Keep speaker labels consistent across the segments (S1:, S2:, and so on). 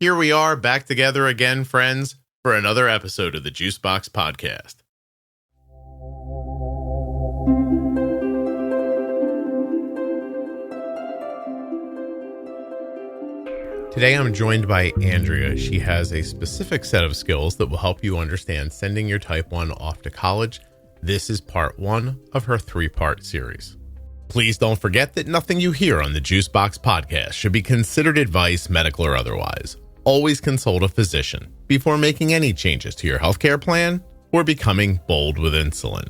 S1: Here we are back together again, friends, for another episode of the Juicebox Podcast. Today I'm joined by Andrea. She has a specific set of skills that will help you understand sending your type 1 off to college. This is part 1 of her 3-part series. Please don't forget that nothing you hear on the Juicebox Podcast should be considered advice, medical or otherwise. Always consult a physician before making any changes to your healthcare plan or becoming bold with insulin.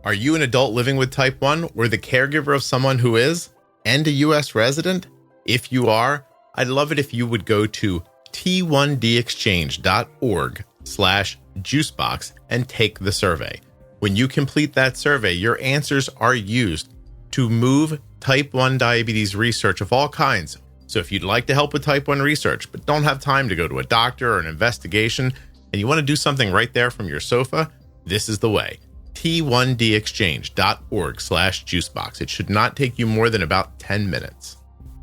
S1: Are you an adult living with type 1 or the caregiver of someone who is and a U.S. resident? If you are, I'd love it if you would go to t1dexchange.org/juicebox and take the survey. When you complete that survey, your answers are used to move type 1 diabetes research of all kinds. So if you'd like to help with type 1 research, but don't have time to go to a doctor or an investigation, and you want to do something right there from your sofa, this is the way. t1dexchange.org/juicebox. It should not take you more than about 10 minutes.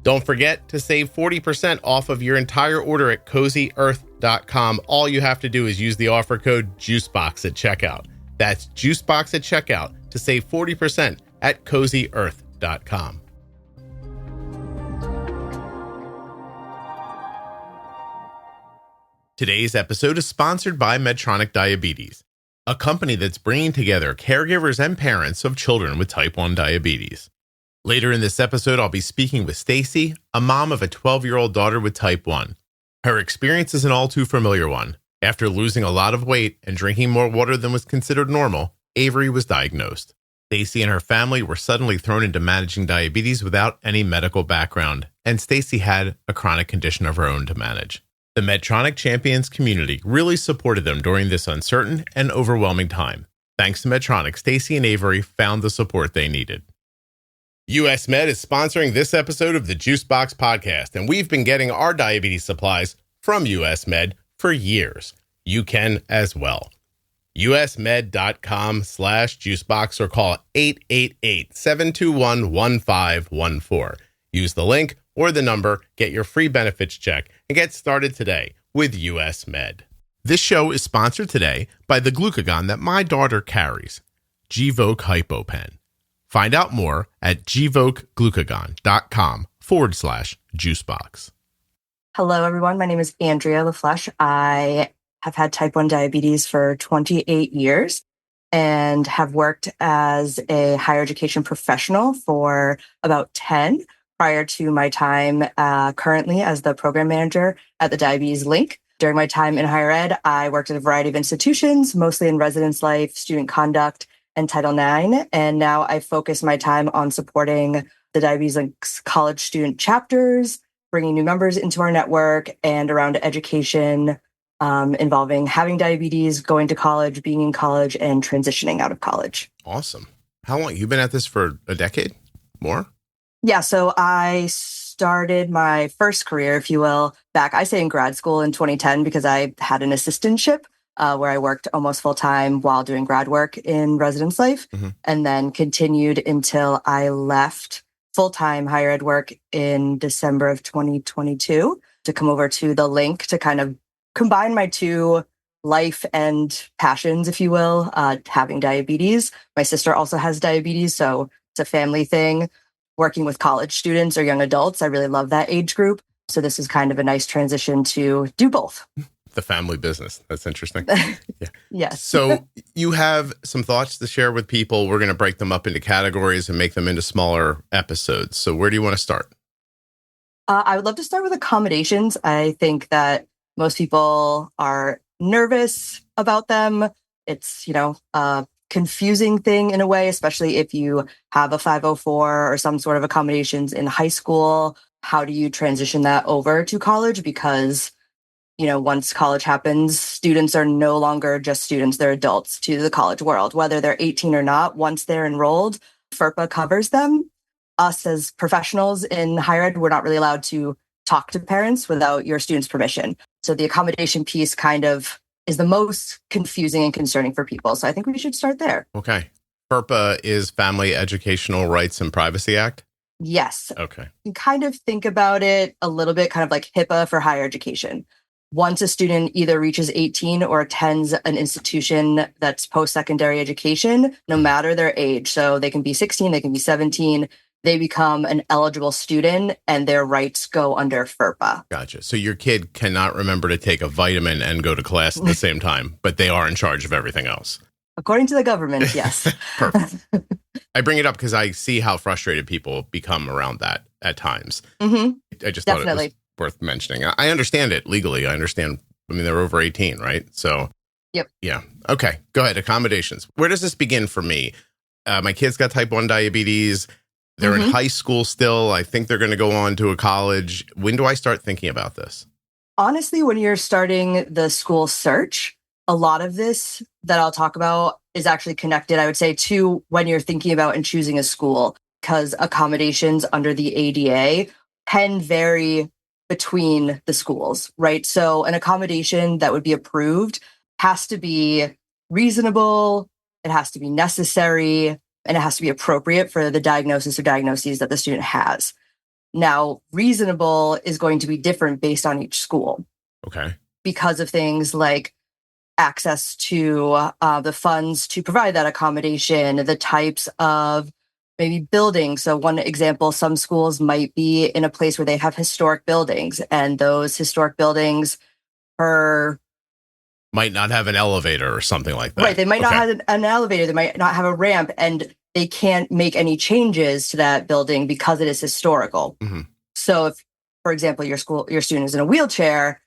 S1: Don't forget to save 40% off of your entire order at CozyEarth.com. All you have to do is use the offer code JUICEBOX at checkout. That's JUICEBOX at checkout to save 40% at CozyEarth.com. Today's episode is sponsored by Medtronic Diabetes, a company that's bringing together caregivers and parents of children with type 1 diabetes. Later in this episode, I'll be speaking with Stacy, a mom of a 12-year-old daughter with type 1. Her experience is an all too familiar one. After losing a lot of weight and drinking more water than was considered normal, Avery was diagnosed. Stacy and her family were suddenly thrown into managing diabetes without any medical background, and Stacy had a chronic condition of her own to manage. The Medtronic Champions community really supported them during this uncertain and overwhelming time. Thanks to Medtronic, Stacy and Avery found the support they needed. US Med is sponsoring this episode of the Juicebox Podcast, and we've been getting our diabetes supplies from US Med for years. You can as well. usmed.com/juicebox or call 888-721-1514. Use the link or the number, get your free benefits check, and get started today with US Med. This show is sponsored today by the glucagon that my daughter carries, Gvoke HypoPen. Find out more at gvokeglucagon.com/juicebox.
S2: Hello, everyone. My name is Andrea LaFleche. I have had type 1 diabetes for 28 years and have worked as a higher education professional for about 10 prior to my time currently as the program manager at the Diabetes Link. During my time in higher ed, I worked at a variety of institutions, mostly in residence life, student conduct, and Title IX. And now I focus my time on supporting the Diabetes Link's college student chapters, bringing new members into our network, and around education involving having diabetes, going to college, being in college, and transitioning out of college.
S1: Awesome. How long? You've been at this for a decade? More?
S2: Yeah, so I started my first career, if you will, back, I say in grad school in 2010, because I had an assistantship where I worked almost full time while doing grad work in residence life, and then continued until I left full time higher ed work in December of 2022 to come over to the Link to kind of combine my two life and passions, if you will, having diabetes. My sister also has diabetes, so it's a family thing. Working with college students or young adults, I really love that age group. So this is kind of a nice transition to do both.
S1: The family business. That's interesting. Yeah.
S2: Yes.
S1: So you have some thoughts to share with people. We're going to break them up into categories and make them into smaller episodes. So where do you want to start?
S2: I would love to start with accommodations. I think that most people are nervous about them. It's, a confusing thing in a way, especially if you have a 504 or some sort of accommodations in high school. How do you transition that over to college? Because once college happens, students are no longer just students, they're adults to the college world, whether they're 18 or not. Once they're enrolled, FERPA covers them. Us as professionals in higher ed, we're not really allowed to talk to parents without your student's permission. So the accommodation piece kind of is the most confusing and concerning for people. So I think we should start there.
S1: Okay. FERPA is Family Educational Rights and Privacy Act?
S2: Yes.
S1: Okay.
S2: You kind of think about it a little bit kind of like HIPAA for higher education. once a student either reaches 18 or attends an institution that's post-secondary education, no matter their age, so they can be 16, they can be 17, they become an eligible student and their rights go under FERPA.
S1: Gotcha. So your kid cannot remember to take a vitamin and go to class at the same time, but they are in charge of everything else.
S2: According to the government, yes.
S1: Perfect. I bring it up because I see how frustrated people become around that at times.
S2: Mm-hmm.
S1: I just
S2: Definitely.
S1: thought it was worth mentioning. I understand it legally. I understand. I mean, they're over 18, right? So,
S2: yep.
S1: Yeah. Okay. Go ahead. Accommodations. Where does this begin for me? My kid's got type 1 diabetes. They're in high school still. I think they're going to go on to a college. When do I start thinking about this?
S2: Honestly, when you're starting the school search, a lot of this that I'll talk about is actually connected, I would say, to when you're thinking about and choosing a school, because accommodations under the ADA can vary between the schools, right? So an accommodation that would be approved has to be reasonable, it has to be necessary, and it has to be appropriate for the diagnosis or diagnoses that the student has. Now, reasonable is going to be different based on each school.
S1: Okay.
S2: Because of things like access to the funds to provide that accommodation, the types of maybe buildings. So one example, some schools might be in a place where they have historic buildings, and those historic buildings
S1: might not have an elevator or something like that.
S2: Right. They might not have an elevator. They might not have a ramp, and they can't make any changes to that building because it is historical.
S1: Mm-hmm.
S2: So if, for example, your student is in a wheelchair,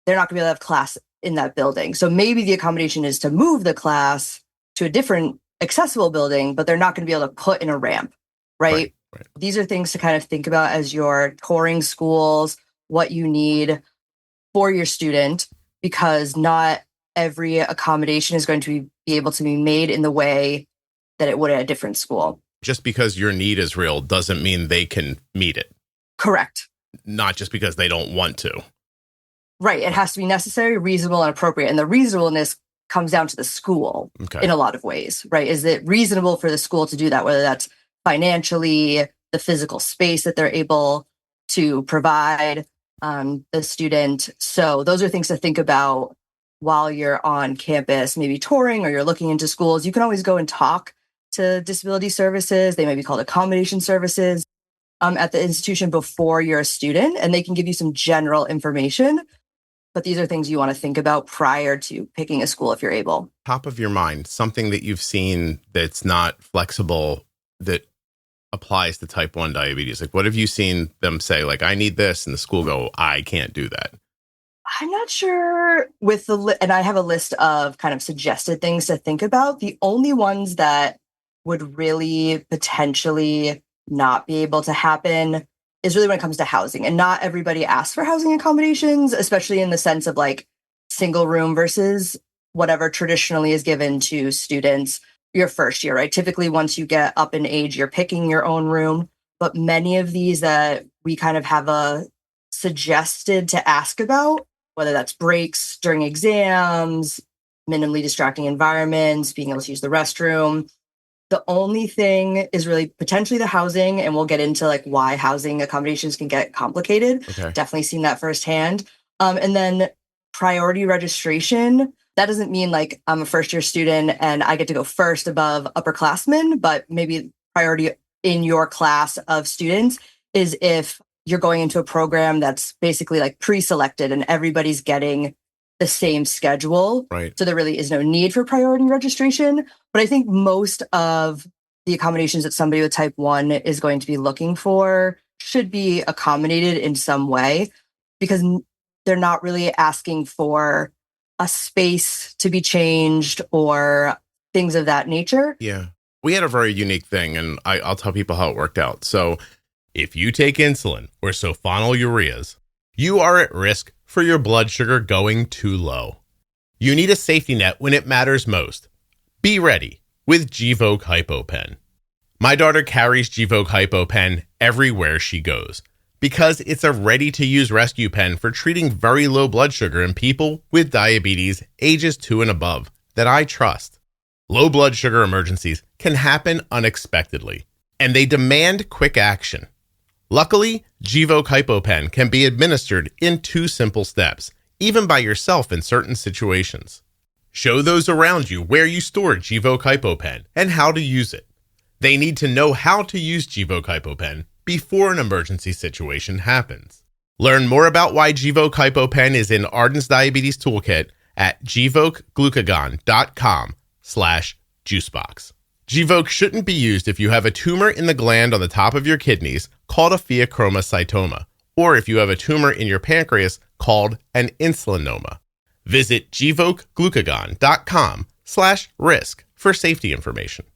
S2: they're not going to be able to have class in that building. So maybe the accommodation is to move the class to a different accessible building, but they're not going to be able to put in a ramp, right? These are things to kind of think about as you're touring schools, what you need for your student, because not every accommodation is going to be able to be made in the way that it would at a different school.
S1: Just because your need is real doesn't mean they can meet it.
S2: Correct.
S1: Not just because they don't want to.
S2: Right. It has to be necessary, reasonable, and appropriate. And the reasonableness comes down to the school in a lot of ways, right? Is it reasonable for the school to do that, whether that's financially, the physical space that they're able to provide the student? So those are things to think about while you're on campus, maybe touring or you're looking into schools. You can always go and talk to disability services. They may be called accommodation services at the institution before you're a student, and they can give you some general information. But these are things you want to think about prior to picking a school if you're able.
S1: Top of your mind, something that you've seen that's not flexible that applies to type 1 diabetes. Like, what have you seen them say? Like, I need this, and the school go, I can't do that.
S2: I'm not sure with and I have a list of kind of suggested things to think about. The only ones that would really potentially not be able to happen is really when it comes to housing. And not everybody asks for housing accommodations, especially in the sense of like single room versus whatever traditionally is given to students your first year, right? Typically, once you get up in age, you're picking your own room. But many of these that we kind of have a suggested to ask about, whether that's breaks during exams, minimally distracting environments, being able to use the restroom. The only thing is really potentially the housing, and we'll get into like why housing accommodations can get complicated.
S1: Okay.
S2: Definitely seen that firsthand. And then priority registration. That doesn't mean like I'm a first year student and I get to go first above upperclassmen, but maybe priority in your class of students is if you're going into a program that's basically like pre-selected and everybody's getting the same schedule.
S1: Right.
S2: So there really is no need for priority registration. But I think most of the accommodations that somebody with type 1 is going to be looking for should be accommodated in some way, because they're not really asking for a space to be changed or things of that nature.
S1: Yeah. We had a very unique thing, and I'll tell people how it worked out. So if you take insulin or sulfonylureas, you are at risk for your blood sugar going too low. You need a safety net when it matters most. Be ready with Gvoke HypoPen. My daughter carries Gvoke HypoPen everywhere she goes because it's a ready-to-use rescue pen for treating very low blood sugar in people with diabetes ages 2 and above that I trust. Low blood sugar emergencies can happen unexpectedly, and they demand quick action. Luckily, Gvoke HypoPen can be administered in 2 simple steps, even by yourself in certain situations. Show those around you where you store Gvoke HypoPen and how to use it. They need to know how to use Gvoke HypoPen before an emergency situation happens. Learn more about why Gvoke HypoPen is in Arden's Diabetes Toolkit at gvokeglucagon.com/juicebox. Gvoke shouldn't be used if you have a tumor in the gland on the top of your kidneys called a pheochromocytoma, or if you have a tumor in your pancreas called an insulinoma. Visit gvokeglucagon.com/risk for safety information.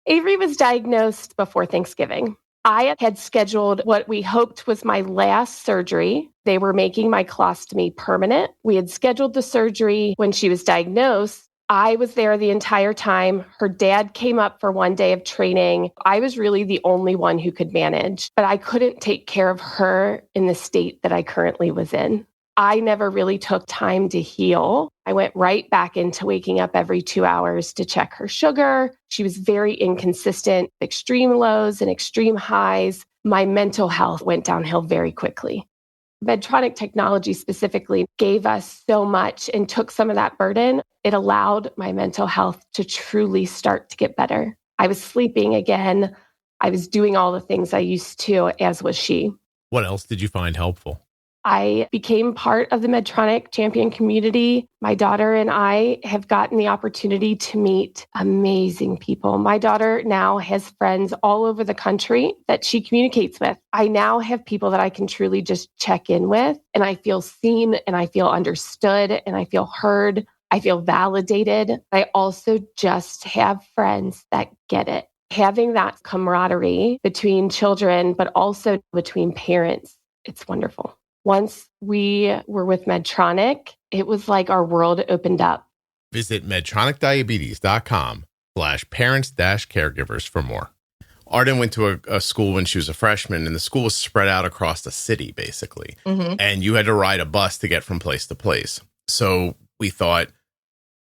S3: Avery was diagnosed before Thanksgiving. I had scheduled what we hoped was my last surgery. They were making my colostomy permanent. We had scheduled the surgery when she was diagnosed. I was there the entire time. Her dad came up for one day of training. I was really the only one who could manage, but I couldn't take care of her in the state that I currently was in. I never really took time to heal. I went right back into waking up every 2 hours to check her sugar. She was very inconsistent, extreme lows and extreme highs. My mental health went downhill very quickly. Medtronic technology specifically gave us so much and took some of that burden. It allowed my mental health to truly start to get better. I was sleeping again. I was doing all the things I used to, as was she.
S1: What else did you find helpful?
S3: I became part of the Medtronic Champion community. My daughter and I have gotten the opportunity to meet amazing people. My daughter now has friends all over the country that she communicates with. I now have people that I can truly just check in with, and I feel seen and I feel understood and I feel heard. I feel validated. I also just have friends that get it. Having that camaraderie between children, but also between parents, it's wonderful. Once we were with Medtronic, it was like our world opened up.
S1: Visit medtronicdiabetes.com/parents-caregivers for more. Arden went to a school when she was a freshman, and the school was spread out across the city, basically.
S2: Mm-hmm.
S1: And you had to ride a bus to get from place to place. So we thought,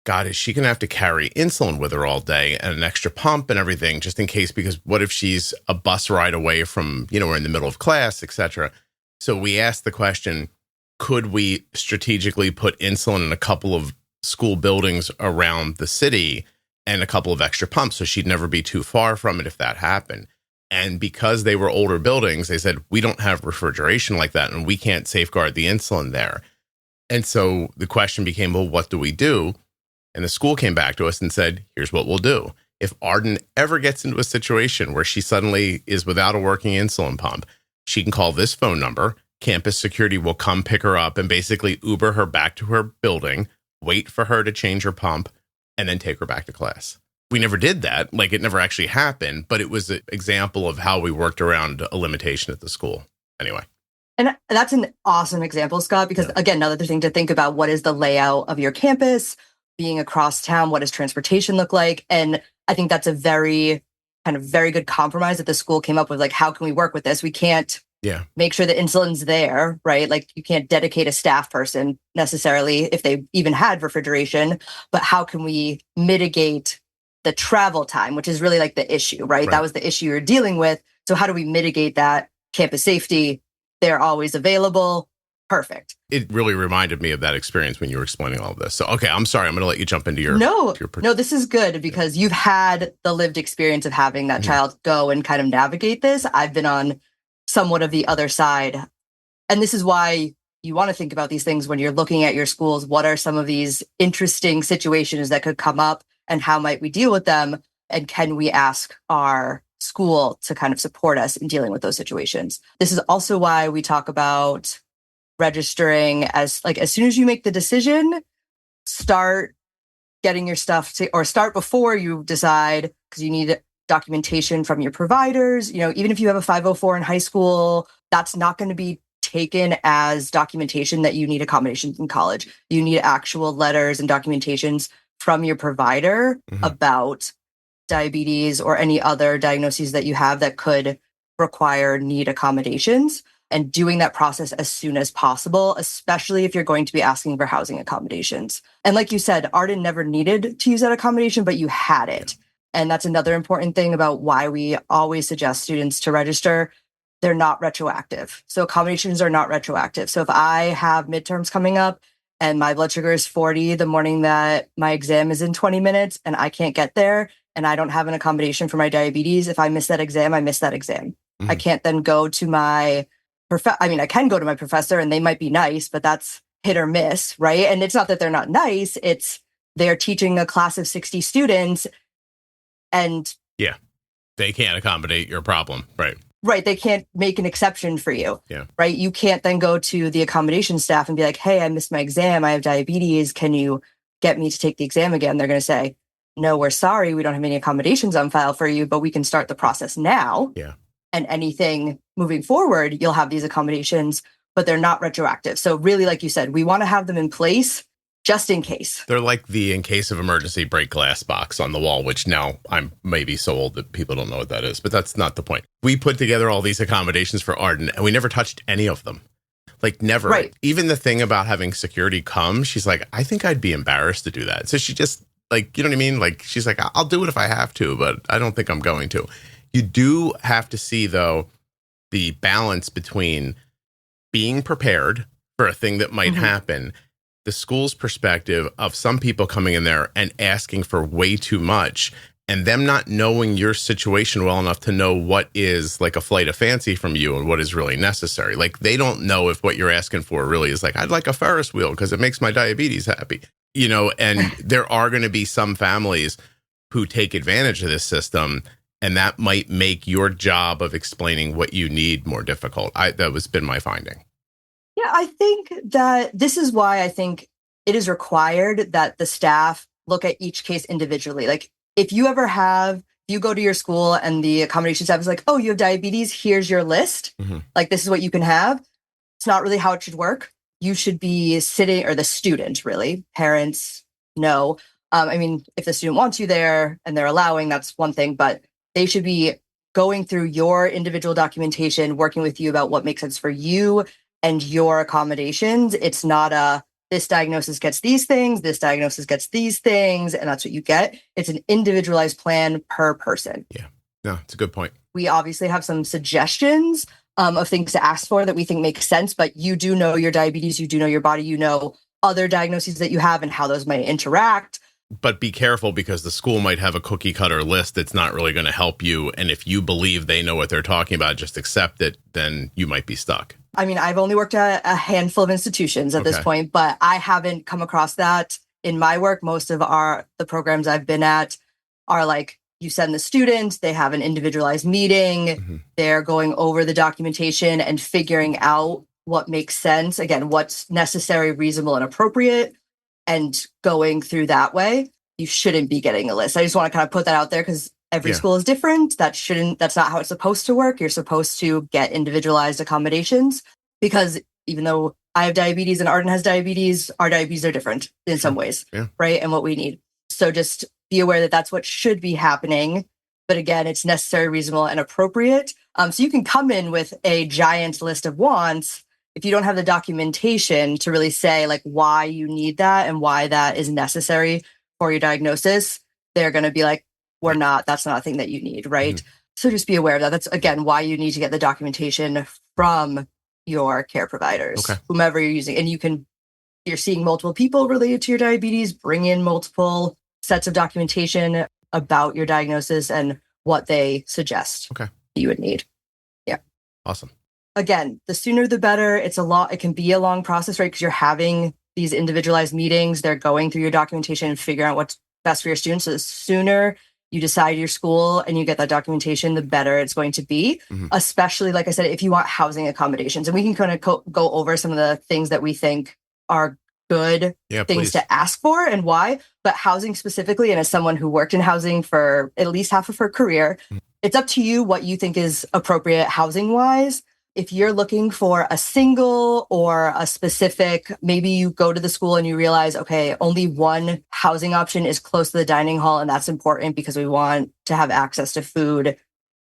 S1: God, is she going to have to carry insulin with her all day and an extra pump and everything, just in case? Because what if she's a bus ride away from, we're in the middle of class, etc. So we asked the question, could we strategically put insulin in a couple of school buildings around the city and a couple of extra pumps so she'd never be too far from it if that happened? And because they were older buildings, they said, we don't have refrigeration like that and we can't safeguard the insulin there. And so the question became, well, what do we do? And the school came back to us and said, here's what we'll do. If Arden ever gets into a situation where she suddenly is without a working insulin pump, she can call this phone number. Campus security will come pick her up and basically Uber her back to her building, wait for her to change her pump, and then take her back to class. We never did that. Like, it never actually happened, but it was an example of how we worked around a limitation at the school. Anyway.
S2: And that's an awesome example, Scott, because again, another thing to think about, what is the layout of your campus? Being across town, what does transportation look like? And I think that's a very good compromise that the school came up with. Like, how can we work with this? We can't make sure the insulin's there, right? Like, you can't dedicate a staff person necessarily if they even had refrigeration, but how can we mitigate the travel time, which is really like the issue, right? That was the issue you're dealing with. So how do we mitigate that? Campus safety, they're always available. Perfect.
S1: It really reminded me of that experience when you were explaining all of this. So, okay, I'm sorry. I'm going to let you jump into your...
S2: No, this is good because you've had the lived experience of having that child go and kind of navigate this. I've been on somewhat of the other side. And this is why you want to think about these things when you're looking at your schools. What are some of these interesting situations that could come up and how might we deal with them? And can we ask our school to kind of support us in dealing with those situations? This is also why we talk about registering as soon as you make the decision, start getting your stuff or start before you decide, because you need documentation from your providers. Even if you have a 504 in high school, that's not going to be taken as documentation that you need accommodations in college. You need actual letters and documentations from your provider about diabetes or any other diagnoses that you have that could need accommodations. And doing that process as soon as possible, especially if you're going to be asking for housing accommodations. And like you said, Arden never needed to use that accommodation, but you had it. And that's another important thing about why we always suggest students to register. they're not retroactive. So accommodations are not retroactive. So if I have midterms coming up and my blood sugar is 40 the morning that my exam is in 20 minutes and I can't get there and I don't have an accommodation for my diabetes, if I miss that exam, I miss that exam. I can't then go to my I can go to my professor and they might be nice, but that's hit or miss, right? And it's not that they're not nice. It's they're teaching a class of 60 students and
S1: yeah, they can't accommodate your problem. Right.
S2: Right. They can't make an exception for you.
S1: Yeah.
S2: Right. You can't then go to the accommodation staff and be like, hey, I missed my exam. I have diabetes. Can you get me to take the exam again? They're going to say, no, we're sorry. We don't have any accommodations on file for you, but we can start the process now.
S1: Yeah.
S2: And anything moving forward, you'll have these accommodations, but they're not retroactive. So really, like you said, we want to have them in place just in case.
S1: They're like the in case of emergency break glass box on the wall, which now I'm maybe so old that people don't know what that is, but that's not the point. We put together all these accommodations for Arden and we never touched any of them. Like never.
S2: Right.
S1: Even the thing about having security come, she's like, I think I'd be embarrassed to do that. So she just like, you know what I mean? Like she's like, I'll do it if I have to, but I don't think I'm going to. You do have to see, though, the balance between being prepared for a thing that might happen, the school's perspective of some people coming in there and asking for way too much, and them not knowing your situation well enough to know what is like a flight of fancy from you and what is really necessary. Like they don't know if what you're asking for really is like, I'd like a Ferris wheel because it makes my diabetes happy, you know, and there are going to be some families who take advantage of this system. And that might make your job of explaining what you need more difficult. That has been my finding.
S2: Yeah, I think that this is why I think it is required that the staff look at each case individually. Like if you go to your school and the accommodation staff is like, oh, you have diabetes, here's your list. Like this is what you can have. It's not really how it should work. You should be sitting, or the student really, parents, no. If the student wants you there and they're allowing, that's one thing, but they should be going through your individual documentation, working with you about what makes sense for you and your accommodations. It's not this diagnosis gets these things, this diagnosis gets these things, and that's what you get. It's an individualized plan per person.
S1: Yeah, no, it's a good point.
S2: We obviously have some suggestions of things to ask for that we think make sense, but you do know your diabetes, you do know your body, you know other diagnoses that you have and how those might interact.
S1: But be careful because the school might have a cookie cutter list that's not really going to help you. And if you believe they know what they're talking about, just accept it, then you might be stuck.
S2: I've only worked at a handful of institutions at this point, but I haven't come across that in my work. Most of the programs I've been at are like, you send the student, they have an individualized meeting, they're going over the documentation and figuring out what makes sense. Again, what's necessary, reasonable, and appropriate. And going through that way, you shouldn't be getting a list. I just want to kind of put that out there because every school is different. That's not how it's supposed to work. You're supposed to get individualized accommodations because even though I have diabetes and Arden has diabetes, our diabetes are different in some ways, right? And what we need. So just be aware that that's what should be happening. But again, it's necessary, reasonable, and appropriate. So you can come in with a giant list of wants. If you don't have the documentation to really say like why you need that and why that is necessary for your diagnosis, they're going to be like, that's not a thing that you need, right? So just be aware of that. That's, again, why you need to get the documentation from your care providers, whomever you're using. And you're seeing multiple people related to your diabetes, bring in multiple sets of documentation about your diagnosis and what they suggest you would need. Yeah.
S1: Awesome.
S2: Again, the sooner the better. It can be a long process, right? Because you're having these individualized meetings. They're going through your documentation and figuring out what's best for your students. So the sooner you decide your school and you get that documentation, the better it's going to be, especially, like I said, if you want housing accommodations. And we can kind of go over some of the things that we think are good things to ask for and why. But housing specifically, and as someone who worked in housing for at least half of her career, it's up to you what you think is appropriate housing-wise. If you're looking for a single or a specific, maybe you go to the school and you realize, okay, only one housing option is close to the dining hall. And that's important because we want to have access to food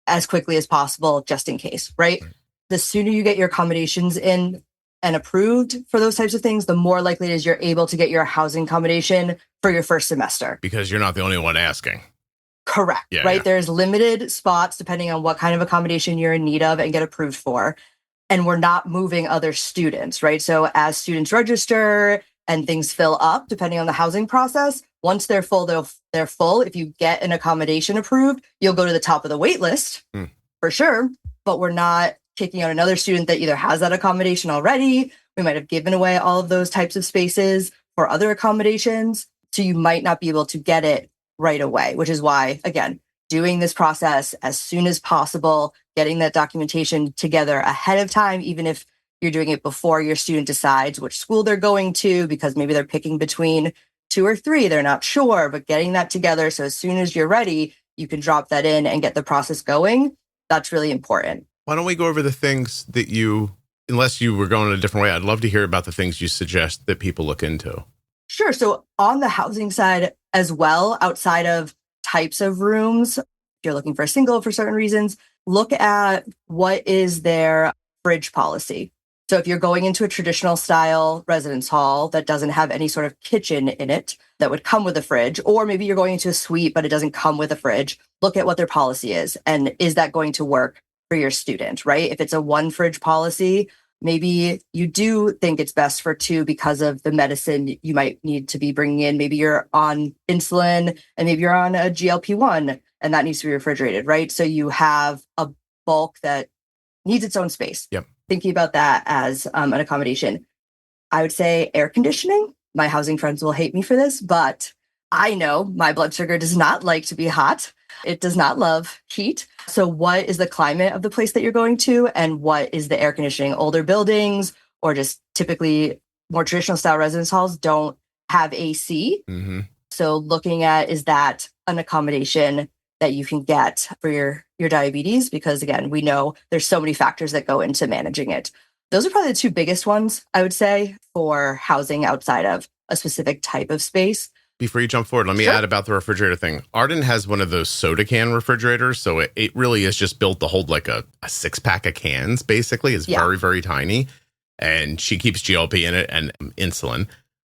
S2: as quickly as possible, just in case, right? The sooner you get your accommodations in and approved for those types of things, the more likely it is you're able to get your housing accommodation for your first semester.
S1: Because you're not the only one asking.
S2: Correct,
S1: Yeah,
S2: right?
S1: yeah.
S2: There's limited spots depending on what kind of accommodation you're in need of and get approved for. And we're not moving other students, right? So as students register and things fill up, depending on the housing process, once they're full, they're full. If you get an accommodation approved, you'll go to the top of the wait list for sure. But we're not kicking out another student that either has that accommodation already. We might have given away all of those types of spaces for other accommodations. So you might not be able to get it right away, which is why, again, doing this process as soon as possible, getting that documentation together ahead of time, even if you're doing it before your student decides which school they're going to, because maybe they're picking between 2 or 3, they're not sure, but getting that together. So as soon as you're ready, you can drop that in and get the process going. That's really important.
S1: Why don't we go over the things that unless you were going a different way, I'd love to hear about the things you suggest that people look into.
S2: Sure. So on the housing side as well, outside of types of rooms, if you're looking for a single for certain reasons, look at what is their fridge policy. So if you're going into a traditional style residence hall that doesn't have any sort of kitchen in it that would come with a fridge, or maybe you're going into a suite, but it doesn't come with a fridge, look at what their policy is. And is that going to work for your student, right? If it's a 1 fridge policy, maybe you do think it's best for 2 because of the medicine you might need to be bringing in. Maybe you're on insulin and maybe you're on a GLP-1 and that needs to be refrigerated, right? So you have a bulk that needs its own space.
S1: Yep.
S2: Thinking about that as an accommodation. I would say air conditioning. My housing friends will hate me for this, but I know my blood sugar does not like to be hot. It does not love heat. So what is the climate of the place that you're going to? And what is the air conditioning? Older buildings or just typically more traditional style residence halls don't have AC.
S1: Mm-hmm.
S2: So looking at, is that an accommodation that you can get for your diabetes? Because again, we know there's so many factors that go into managing it. Those are probably the 2 biggest ones, I would say, for housing outside of a specific type of space.
S1: Before you jump forward, let me add about the refrigerator thing. Arden has one of those soda can refrigerators. So it really is just built to hold like a 6-pack of cans, basically. It's very, very tiny. And she keeps GLP in it and insulin.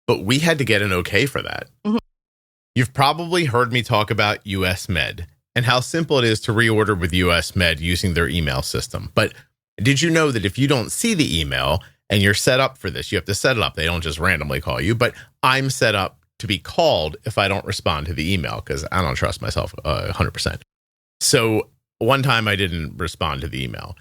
S1: But we had to get an okay for that.
S2: Mm-hmm.
S1: You've probably heard me talk about US Med and how simple it is to reorder with US Med using their email system. But did you know that if you don't see the email and you're set up for this, you have to set it up. They don't just randomly call you, but I'm set up to be called if I don't respond to the email because I don't trust myself 100%. So one time I didn't respond to the email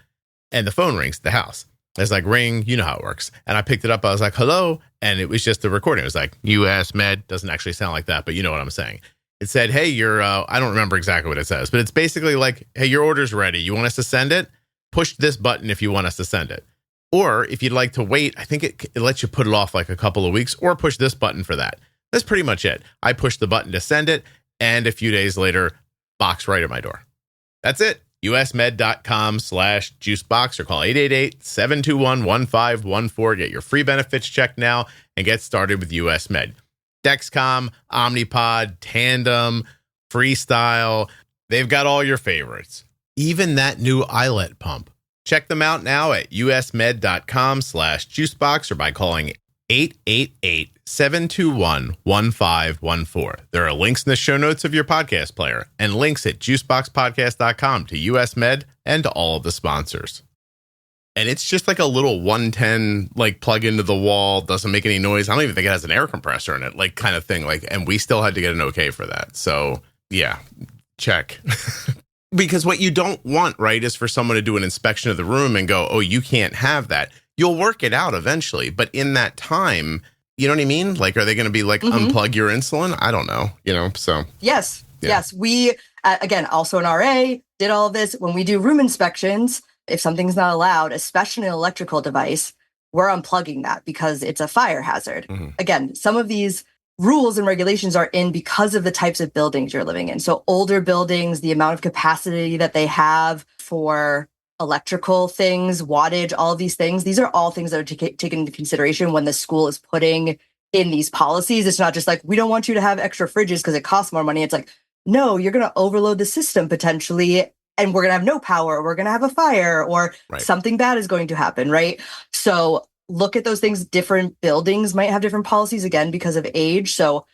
S1: and the phone rings at the house. It's like, ring, you know how it works. And I picked it up. I was like, hello. And it was just the recording. It was like, US Med. Doesn't actually sound like that, but you know what I'm saying. It said, hey, I don't remember exactly what it says, but it's basically like, hey, your order's ready. You want us to send it? Push this button if you want us to send it. Or if you'd like to wait, I think it lets you put it off like a couple of weeks or push this button for that. That's pretty much it. I pushed the button to send it, and a few days later, box right at my door. That's it. usmed.com/juicebox or call 888-721-1514. Get your free benefits checked now and get started with US Med. Dexcom, Omnipod, Tandem, Freestyle. They've got all your favorites. Even that new eyelet pump. Check them out now at usmed.com/juicebox or by calling 888-721-1514. There are links in the show notes of your podcast player and links at juiceboxpodcast.com to US Med and to all of the sponsors. And it's just like a little 110, like plug into the wall, doesn't make any noise. I don't even think it has an air compressor in it, like kind of thing. Like, and we still had to get an okay for that. So yeah, check. Because what you don't want, right, is for someone to do an inspection of the room and go, oh, you can't have that. You'll work it out eventually. But in that time, you know what I mean? Like, are they going to be like, unplug your insulin? I don't know, so.
S2: Yes. Yeah. Yes. We, again, also an RA, did all of this. When we do room inspections, if something's not allowed, especially an electrical device, we're unplugging that because it's a fire hazard. Mm-hmm. Again, some of these rules and regulations are in because of the types of buildings you're living in. So older buildings, the amount of capacity that they have for electrical things, wattage, all of these things, these are all things that are taken into consideration when the school is putting in these policies. It's not just like, we don't want you to have extra fridges because it costs more money. It's like, no, you're going to overload the system potentially, and we're going to have no power, or we're going to have a fire, or something bad is going to happen, right? So look at those things. Different buildings might have different policies, again, because of age. So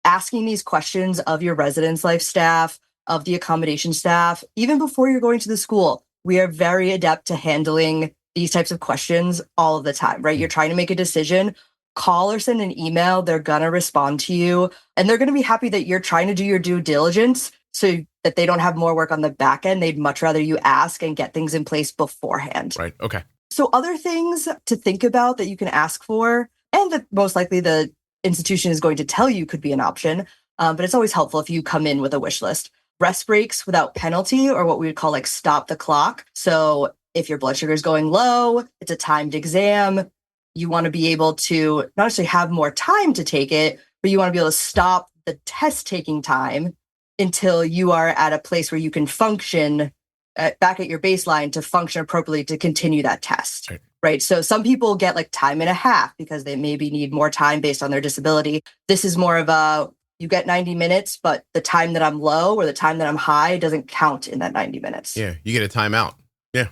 S2: asking these questions of your residence life staff, of the accommodation staff, even before you're going to the school, we are very adept to handling these types of questions all of the time, right? You're trying to make a decision, call or send an email. They're going to respond to you, and they're going to be happy that you're trying to do your due diligence so that they don't have more work on the back end. They'd much rather you ask and get things in place beforehand.
S1: Right. Okay.
S2: So other things to think about that you can ask for, and that most likely the institution is going to tell you could be an option, but it's always helpful if you come in with a wish list. Rest breaks without penalty, or what we would call like stop the clock. So if your blood sugar is going low, it's a timed exam, you want to be able to not actually have more time to take it, but you want to be able to stop the test taking time until you are at a place where you can function back at your baseline to function appropriately to continue that test. Right. So some people get like time and a half because they maybe need more time based on their disability. This is more of a, you get 90 minutes, but the time that I'm low or the time that I'm high doesn't count in that 90 minutes.
S1: Yeah. You get a timeout. Yeah.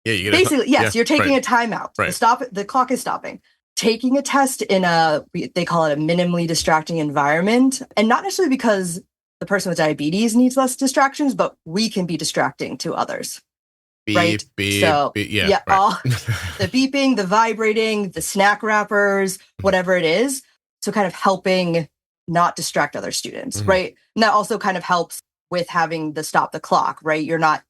S1: Yeah. You get
S2: basically, yes, you're taking a timeout.
S1: Right.
S2: The clock is stopping. Taking a test in they call it a minimally distracting environment, and not necessarily because the person with diabetes needs less distractions, but we can be distracting to others.
S1: Beep,
S2: right?
S1: beep,
S2: so
S1: beep, right.
S2: all the beeping, the vibrating, the snack wrappers, whatever it is. So kind of helping not distract other students, right? And that also kind of helps with having the stop the clock, right? You're not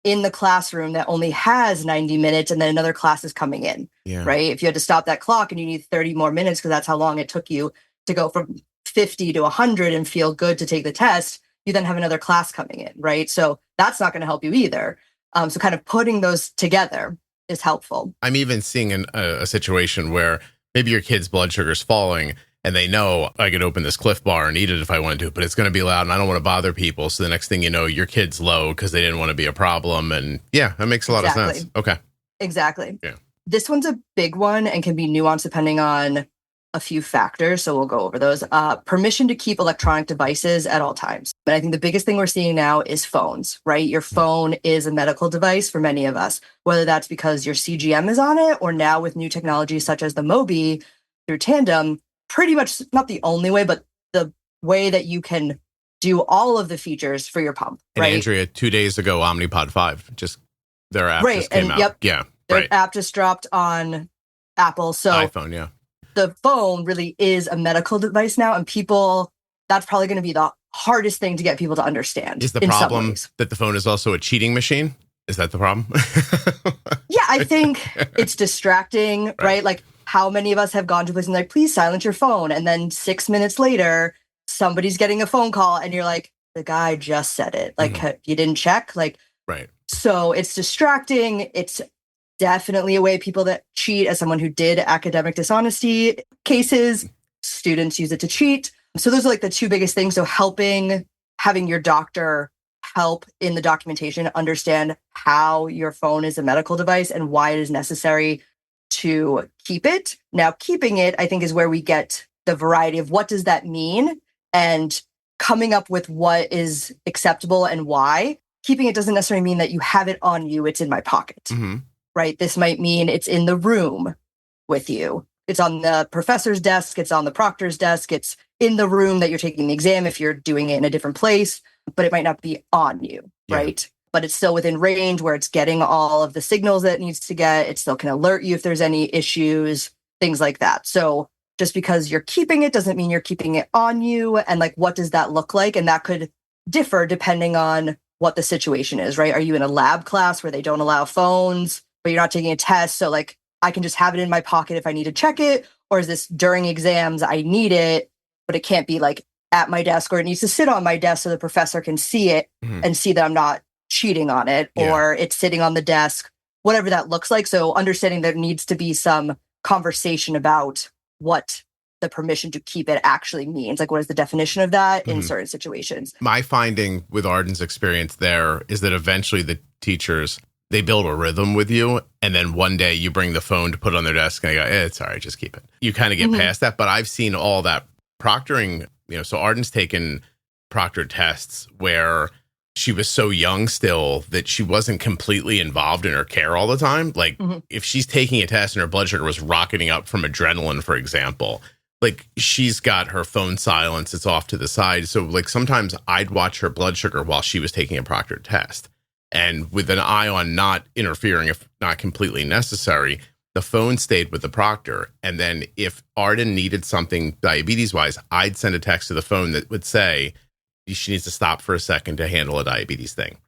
S2: in the classroom that only has 90 minutes and then another class is coming in, right? If you had to stop that clock and you need 30 more minutes because that's how long it took you to go from 50 to 100 and feel good to take the test, you then have another class coming in, right? So that's not going to help you either. So kind of putting those together is helpful.
S1: I'm even seeing a situation where maybe your kid's blood sugar is falling and they know I could open this Cliff Bar and eat it if I want to, but it's going to be loud and I don't want to bother people. So the next thing you know, your kid's low because they didn't want to be a problem. And yeah, that makes a lot of sense. Okay.
S2: Exactly.
S1: Yeah.
S2: This one's a big one and can be nuanced depending on a few factors. So we'll go over those. Permission to keep electronic devices at all times. But I think the biggest thing we're seeing now is phones, right? Your phone is a medical device for many of us, whether that's because your CGM is on it or now with new technologies such as the Mobi through Tandem, pretty much not the only way, but the way that you can do all of the features for your pump.
S1: And
S2: right?
S1: Andrea, 2 days ago, Omnipod 5, just their app just came out.
S2: Yep,
S1: yeah.
S2: Their app just dropped on Apple. So
S1: iPhone, yeah.
S2: The phone really is a medical device now, and people, that's probably going to be the hardest thing to get people to understand.
S1: Is the problem that the phone is also a cheating machine? Is that the problem?
S2: Yeah, I think it's distracting, right? Like, how many of us have gone to a place and like, please silence your phone. And then 6 minutes later, somebody's getting a phone call and you're like, the guy just said it. Like, you didn't check? Like,
S1: right.
S2: So it's distracting. It's definitely a way people that cheat. As someone who did academic dishonesty cases, students use it to cheat. So those are like the two biggest things. So having your doctor help in the documentation understand how your phone is a medical device and why it is necessary to keep it. Now, keeping it, I think, is where we get the variety of what does that mean and coming up with what is acceptable and why. Keeping it doesn't necessarily mean that you have it on you. It's in my pocket, right? This might mean it's in the room with you. It's on the professor's desk. It's on the proctor's desk. It's in the room that you're taking the exam if you're doing it in a different place, but it might not be on you, right? But it's still within range where it's getting all of the signals that it needs to get. It still can alert you if there's any issues, things like that. So just because you're keeping it doesn't mean you're keeping it on you. And like, what does that look like? And that could differ depending on what the situation is, right? Are you in a lab class where they don't allow phones, but you're not taking a test? So like, I can just have it in my pocket if I need to check it. Or is this during exams, I need it, but it can't be like at my desk, or it needs to sit on my desk so the professor can see it and see that I'm not cheating on it, or it's sitting on the desk, whatever that looks like. So understanding there needs to be some conversation about what the permission to keep it actually means. Like, what is the definition of that in certain situations? My
S1: finding with Arden's experience there is that eventually the teachers, they build a rhythm with you. And then one day you bring the phone to put on their desk and they go, it's all right, just keep it. You kind of get past that. But I've seen all that proctoring, so Arden's taken proctored tests where she was so young still that she wasn't completely involved in her care all the time. Like if she's taking a test and her blood sugar was rocketing up from adrenaline, for example, like she's got her phone silence, it's off to the side. So like sometimes I'd watch her blood sugar while she was taking a proctored test. And with an eye on not interfering, if not completely necessary, the phone stayed with the proctor. And then if Arden needed something diabetes wise, I'd send a text to the phone that would say, she needs to stop for a second to handle a diabetes thing.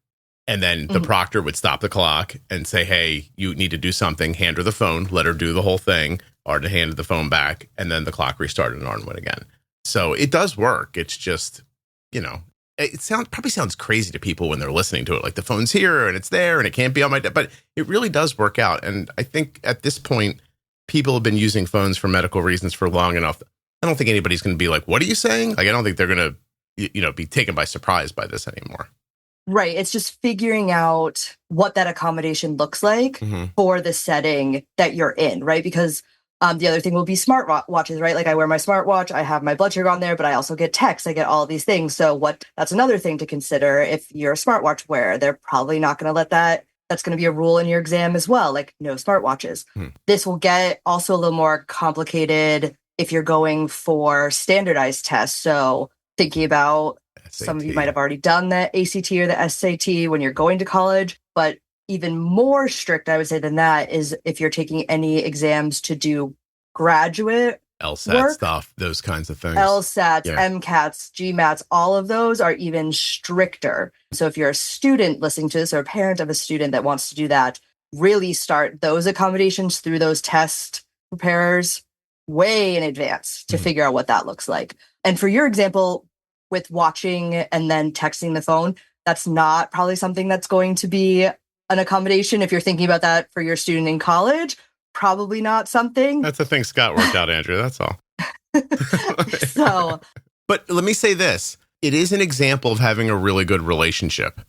S1: And then the proctor would stop the clock and say, hey, you need to do something, hand her the phone, let her do the whole thing. Arden handed the phone back, and then the clock restarted and Arden went again. So it does work. It's just, it probably sounds crazy to people when they're listening to it. Like the phone's here and it's there and it can't be on my but it really does work out. And I think at this point, people have been using phones for medical reasons for long enough. I don't think anybody's going to be like, what are you saying? Like, I don't think they're going to, be taken by surprise by this anymore.
S2: Right. It's just figuring out what that accommodation looks like for the setting that you're in, right? Because the other thing will be smart watches, right? Like I wear my smartwatch, I have my blood sugar on there, but I also get texts, I get all these things. So that's another thing to consider. If you're a smartwatch wearer, they're probably not going to let that's going to be a rule in your exam as well, like no smartwatches. This will get also a little more complicated if you're going for standardized tests. So thinking about SAT. Some of you might have already done the ACT or the SAT when you're going to college, but even more strict, I would say, than that is if you're taking any exams to do graduate
S1: LSAT
S2: work,
S1: stuff, those kinds of things.
S2: LSATs, MCATs, GMATs, all of those are even stricter. So if you're a student listening to this or a parent of a student that wants to do that, really start those accommodations through those test preparers way in advance to figure out what that looks like. And for your example, with watching and then texting the phone, that's not probably something that's going to be an accommodation. If you're thinking about that for your student in college, probably not something.
S1: That's the thing Scott worked out, Andrew. That's all. But let me say this. It is an example of having a really good relationship.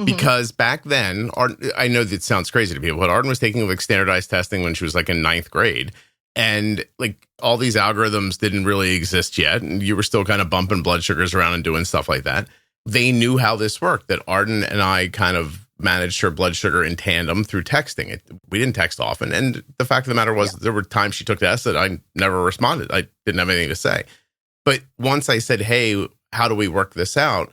S1: Because back then, I know that sounds crazy to people, but Arden was taking like standardized testing when she was like in 9th grade. And like all these algorithms didn't really exist yet. And you were still kind of bumping blood sugars around and doing stuff like that. They knew how this worked, that Arden and I kind of managed her blood sugar in tandem through texting. We didn't text often. And the fact of the matter was there were times she took tests that I never responded. I didn't have anything to say. But once I said, hey, how do we work this out?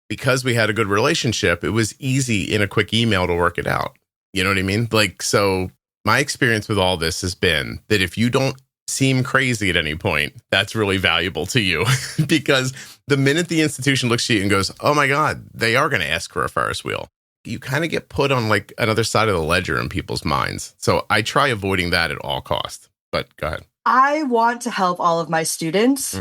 S1: Because we had a good relationship, it was easy in a quick email to work it out. You know what I mean? Like, so my experience with all this has been that if you don't seem crazy at any point, that's really valuable to you. Because the minute the institution looks at you and goes, oh my God, they are going to ask for a Ferris wheel, you kind of get put on like another side of the ledger in people's minds. So I try avoiding that at all costs. But go ahead.
S2: I want to help all of my students.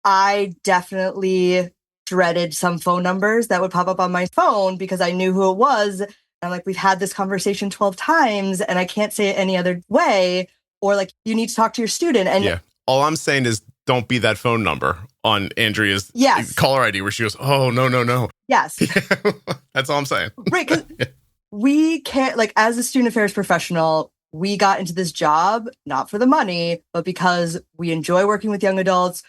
S2: I definitely dreaded some phone numbers that would pop up on my phone because I knew who it was. I'm like, we've had this conversation 12 times and I can't say it any other way. Or like, you need to talk to your student. And
S1: all I'm saying is don't be that phone number on Andrea's caller ID where she goes, oh, no.
S2: Yes.
S1: That's all I'm saying.
S2: Right. Because we can't, like, as a student affairs professional, we got into this job, not for the money, but because we enjoy working with young adults.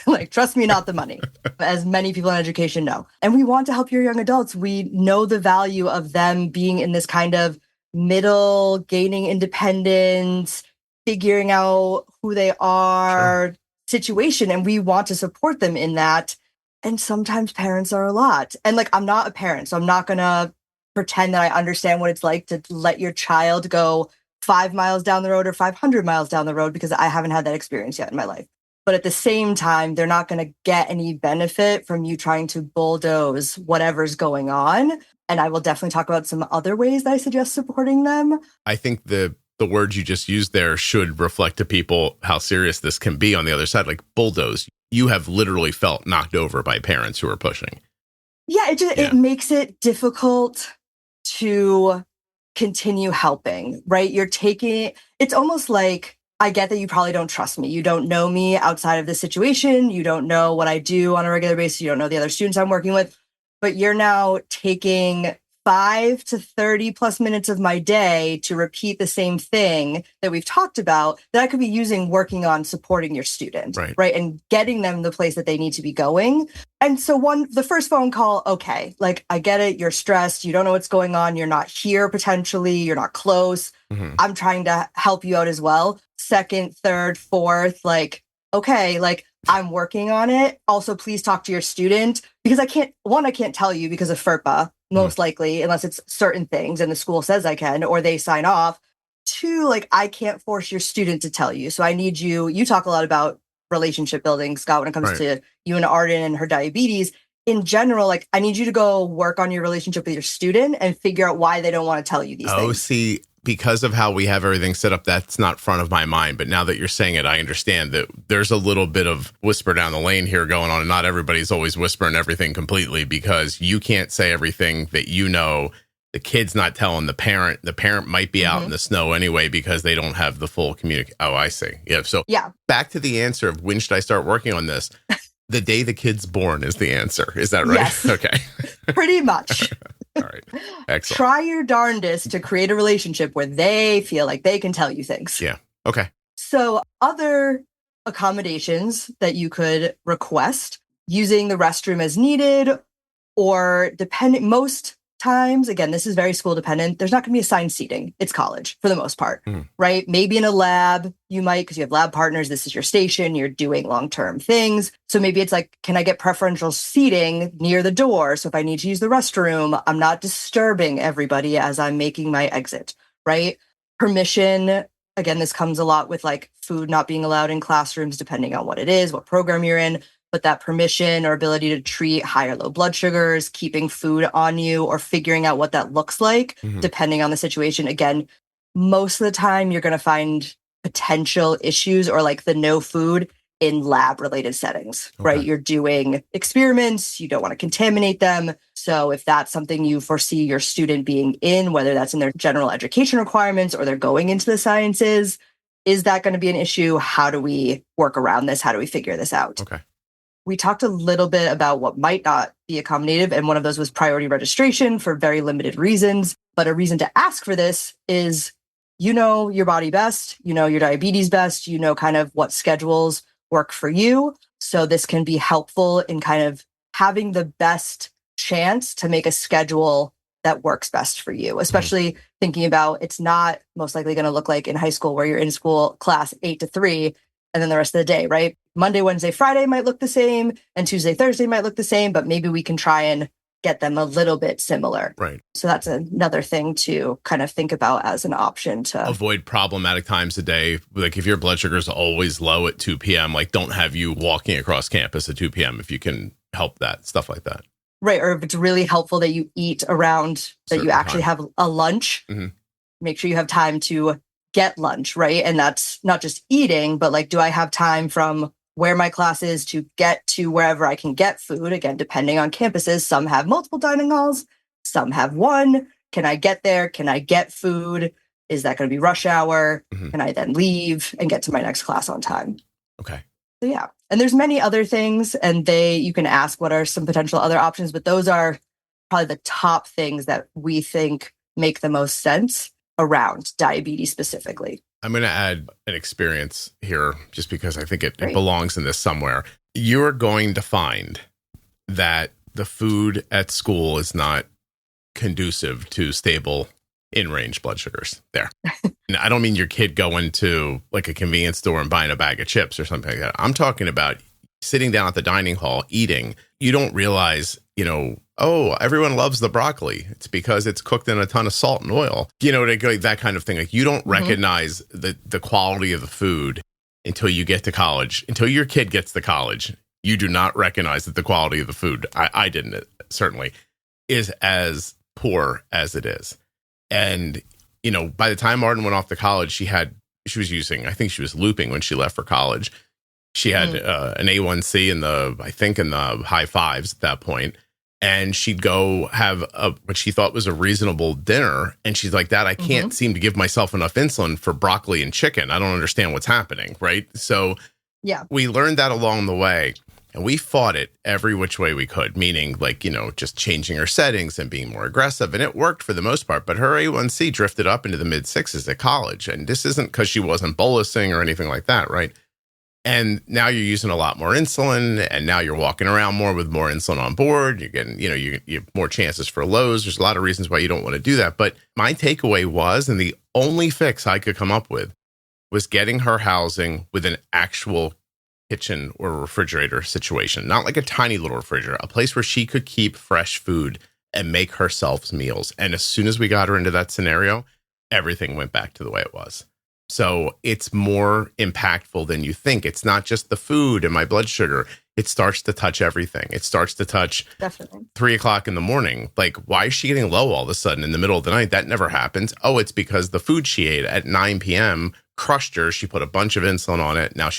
S2: Like, trust me, not the money, as many people in education know. And we want to help your young adults. We know the value of them being in this kind of middle, gaining independence, figuring out who they are situation. And we want to support them in that. And sometimes parents are a lot. And like, I'm not a parent, so I'm not going to pretend that I understand what it's like to let your child go 5 miles down the road or 500 miles down the road, because I haven't had that experience yet in my life. But at the same time, they're not going to get any benefit from you trying to bulldoze whatever's going on. And I will definitely talk about some other ways that I suggest supporting them.
S1: I think the words you just used there should reflect to people how serious this can be on the other side. Like bulldoze, you have literally felt knocked over by parents who are pushing.
S2: Yeah, it makes it difficult to continue helping, right? It's almost like, I get that you probably don't trust me. You don't know me outside of this situation. You don't know what I do on a regular basis. You don't know the other students I'm working with, but you're now taking 5 to 30 plus minutes of my day to repeat the same thing that we've talked about that I could be using working on supporting your student, right? And getting them the place that they need to be going. And so the first phone call, okay, like I get it. You're stressed. You don't know what's going on. You're not here potentially. You're not close. I'm trying to help you out as well. Second, third, fourth, like, okay, like I'm working on it. Also, please talk to your student because I can't tell you because of FERPA. Most likely, unless it's certain things and the school says I can, or they sign off. 2, like I can't force your student to tell you. So I need you talk a lot about relationship building, Scott, when it comes to you and Arden and her diabetes. In general, like I need you to go work on your relationship with your student and figure out why they don't want to tell you these things.
S1: Oh, see, because of how we have everything set up, that's not front of my mind. But now that you're saying it, I understand that there's a little bit of whisper down the lane here going on. And not everybody's always whispering everything completely because you can't say everything that you know. The kid's not telling the parent. The parent might be out in the snow anyway because they don't have the full communication. Oh, I see. Yeah. So back to the answer of when should I start working on this? The day the kid's born is the answer. Is that right?
S2: Yes.
S1: Okay.
S2: Pretty much.
S1: All right. Excellent.
S2: Try your darndest to create a relationship where they feel like they can tell you things.
S1: Yeah. Okay.
S2: So other accommodations that you could request, using the restroom as needed, or most times, again, this is very school dependent, there's not going to be assigned seating. It's college for the most part, right? Maybe in a lab, you might, because you have lab partners, this is your station, you're doing long-term things. So maybe it's like, can I get preferential seating near the door? So if I need to use the restroom, I'm not disturbing everybody as I'm making my exit, right? Permission. Again, this comes a lot with like food not being allowed in classrooms, depending on what it is, what program you're in. But that permission or ability to treat high or low blood sugars, keeping food on you, or figuring out what that looks like, depending on the situation. Again, most of the time you're going to find potential issues or like the no food in lab related settings, right? You're doing experiments. You don't want to contaminate them. So if that's something you foresee your student being in, whether that's in their general education requirements or they're going into the sciences, is that going to be an issue? How do we work around this? How do we figure this out?
S1: Okay.
S2: We talked a little bit about what might not be accommodative, and one of those was priority registration for very limited reasons. But a reason to ask for this is, you know your body best, you know your diabetes best, you know kind of what schedules work for you. So this can be helpful in kind of having the best chance to make a schedule that works best for you, especially thinking about it's not most likely going to look like in high school where you're in school class 8 to 3 and then the rest of the day, right? Monday, Wednesday, Friday might look the same and Tuesday, Thursday might look the same, but maybe we can try and get them a little bit similar.
S1: Right.
S2: So that's another thing to kind of think about as an option to
S1: avoid problematic times a day. Like if your blood sugar is always low at 2 p.m., like don't have you walking across campus at 2 p.m. if you can help that, stuff like that.
S2: Right. Or if it's really helpful that you eat around, that you actually have a lunch, make sure you have time to get lunch, right? And that's not just eating, but like, do I have time from where my class is to get to wherever I can get food? Again, depending on campuses, some have multiple dining halls, some have one. Can I get there? Can I get food? Is that going to be rush hour? Can I then leave and get to my next class on time?
S1: Okay.
S2: So yeah. And there's many other things, and you can ask what are some potential other options, but those are probably the top things that we think make the most sense around diabetes specifically.
S1: I'm going to add an experience here just because I think it belongs in this somewhere. You're going to find that the food at school is not conducive to stable in-range blood sugars there. And I don't mean your kid going to like a convenience store and buying a bag of chips or something like that. I'm talking about sitting down at the dining hall eating. You don't realize, oh, everyone loves the broccoli. It's because it's cooked in a ton of salt and oil. That kind of thing. Like you don't recognize the quality of the food until you get to college. Until your kid gets to college, you do not recognize that the quality of the food, I didn't certainly, is as poor as it is. And, by the time Martin went off to college, she was using, I think she was looping when she left for college. She had an A1C in the high fives at that point. And she'd go have what she thought was a reasonable dinner. And she's like, Dad, I can't seem to give myself enough insulin for broccoli and chicken. I don't understand what's happening. Right. So we learned that along the way. And we fought it every which way we could, meaning like, just changing her settings and being more aggressive. And it worked for the most part. But her A1C drifted up into the mid sixes at college. And this isn't because she wasn't bolusing or anything like that, right? And now you're using a lot more insulin, and now you're walking around more with more insulin on board. You're getting, you have more chances for lows. There's a lot of reasons why you don't want to do that. But my takeaway was, and the only fix I could come up with was getting her housing with an actual kitchen or refrigerator situation, not like a tiny little refrigerator, a place where she could keep fresh food and make herself meals. And as soon as we got her into that scenario, everything went back to the way it was. So it's more impactful than you think. It's not just the food and my blood sugar. It starts to touch everything. It starts to touch
S2: Definitely
S1: 3 o'clock in the morning. Like, why is she getting low all of a sudden in the middle of the night? That never happens. Oh, it's because the food she ate at 9 p.m. crushed her. She put a bunch of insulin on it. Now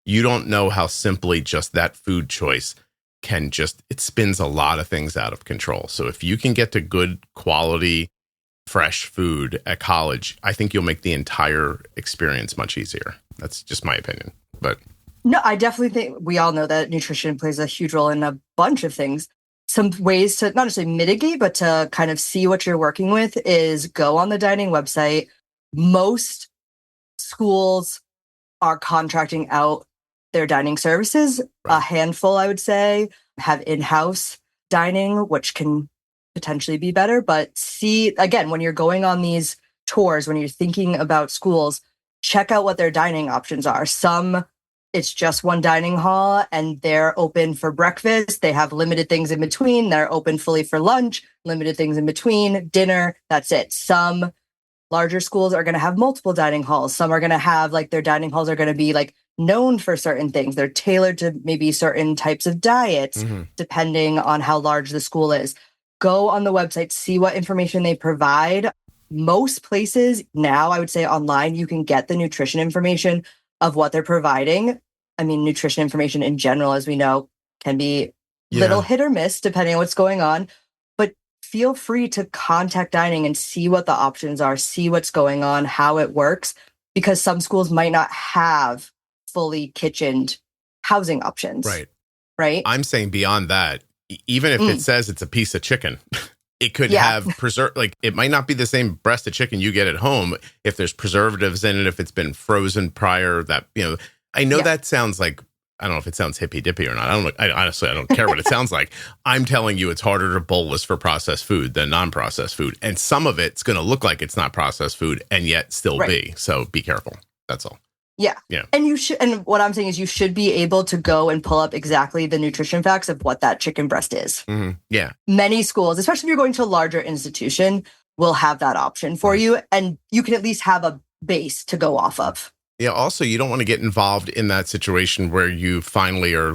S1: you don't know how simply just that food choice it spins a lot of things out of control. So if you can get to good quality fresh food at college, I think you'll make the entire experience much easier. That's just my opinion. But
S2: no, I definitely think we all know that nutrition plays a huge role in a bunch of things. Some ways to not necessarily mitigate, but to kind of see what you're working with is go on the dining website. Most schools are contracting out their dining services.
S1: Right.
S2: A handful, I would say, have in-house dining, which can potentially be better. But see, again, when you're going on these tours, when you're thinking about schools, check out what their dining options are. Some, it's just one dining hall and they're open for breakfast. They have limited things in between. They're open fully for lunch, limited things in between, dinner. That's it. Some larger schools are going to have multiple dining halls. Some are going to have their dining halls are going to be known for certain things. They're tailored to maybe certain types of diets, depending on how large the school is. Go on the website, see what information they provide. Most places now, I would say online, you can get the nutrition information of what they're providing. I mean, nutrition information in general, as we know, can be little hit or miss depending on what's going on. But feel free to contact dining and see what the options are, see what's going on, how it works, because some schools might not have fully kitchened housing options. Right.
S1: I'm saying beyond that, even if it says it's a piece of chicken, it could have it might not be the same breast of chicken you get at home if there's preservatives in it, if it's been frozen prior, that, I know that sounds like, I don't know if it sounds hippy dippy or not. Honestly, I don't care what it sounds like. I'm telling you, it's harder to bolus for processed food than non-processed food. And some of it's going to look like it's not processed food and yet still be. So be careful. That's all.
S2: Yeah. And and what I'm saying is you should be able to go and pull up exactly the nutrition facts of what that chicken breast is.
S1: Yeah.
S2: Many schools, especially if you're going to a larger institution, will have that option for you. And you can at least have a base to go off of.
S1: Yeah. Also, you don't want to get involved in that situation where you finally are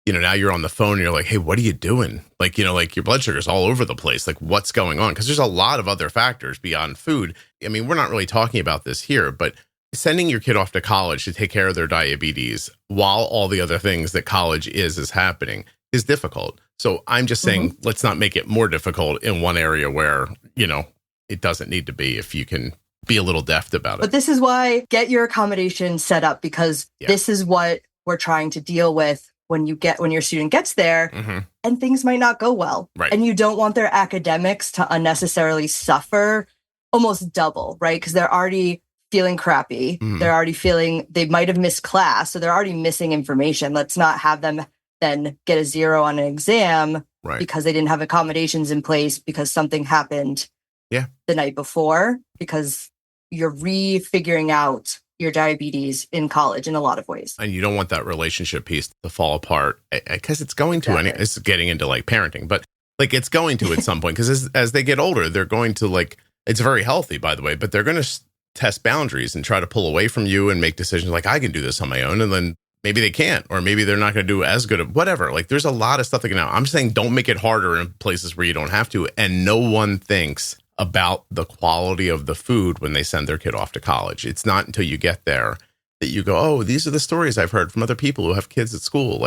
S1: now you're on the phone and you're like, hey, what are you doing? Your blood sugar's all over the place. What's going on? Because there's a lot of other factors beyond food. I mean, we're not really talking about this here, but sending your kid off to college to take care of their diabetes while all the other things that college is happening is difficult. So I'm just saying, let's not make it more difficult in one area where, it doesn't need to be, if you can be a little deft about it.
S2: But this is why get your accommodation set up, because this is what we're trying to deal with when your student gets there and things might not go well.
S1: Right.
S2: And you don't want their academics to unnecessarily suffer almost double, right? Because they're already feeling crappy. They're already feeling they might have missed class. So they're already missing information. Let's not have them then get a 0 on an exam because they didn't have accommodations in place because something happened the night before, because you're refiguring out your diabetes in college in a lot of ways.
S1: And you don't want that relationship piece to fall apart, because it's going to, it's getting into parenting, but it's going to at some point, because as they get older, they're going to it's very healthy, by the way, but they're going to test boundaries and try to pull away from you and make decisions I can do this on my own. And then maybe they can't, or maybe they're not going to do as good of whatever. There's a lot of stuff that can happen. I'm saying don't make it harder in places where you don't have to. And no one thinks about the quality of the food when they send their kid off to college. It's not until you get there that you go, oh, these are the stories I've heard from other people who have kids at school.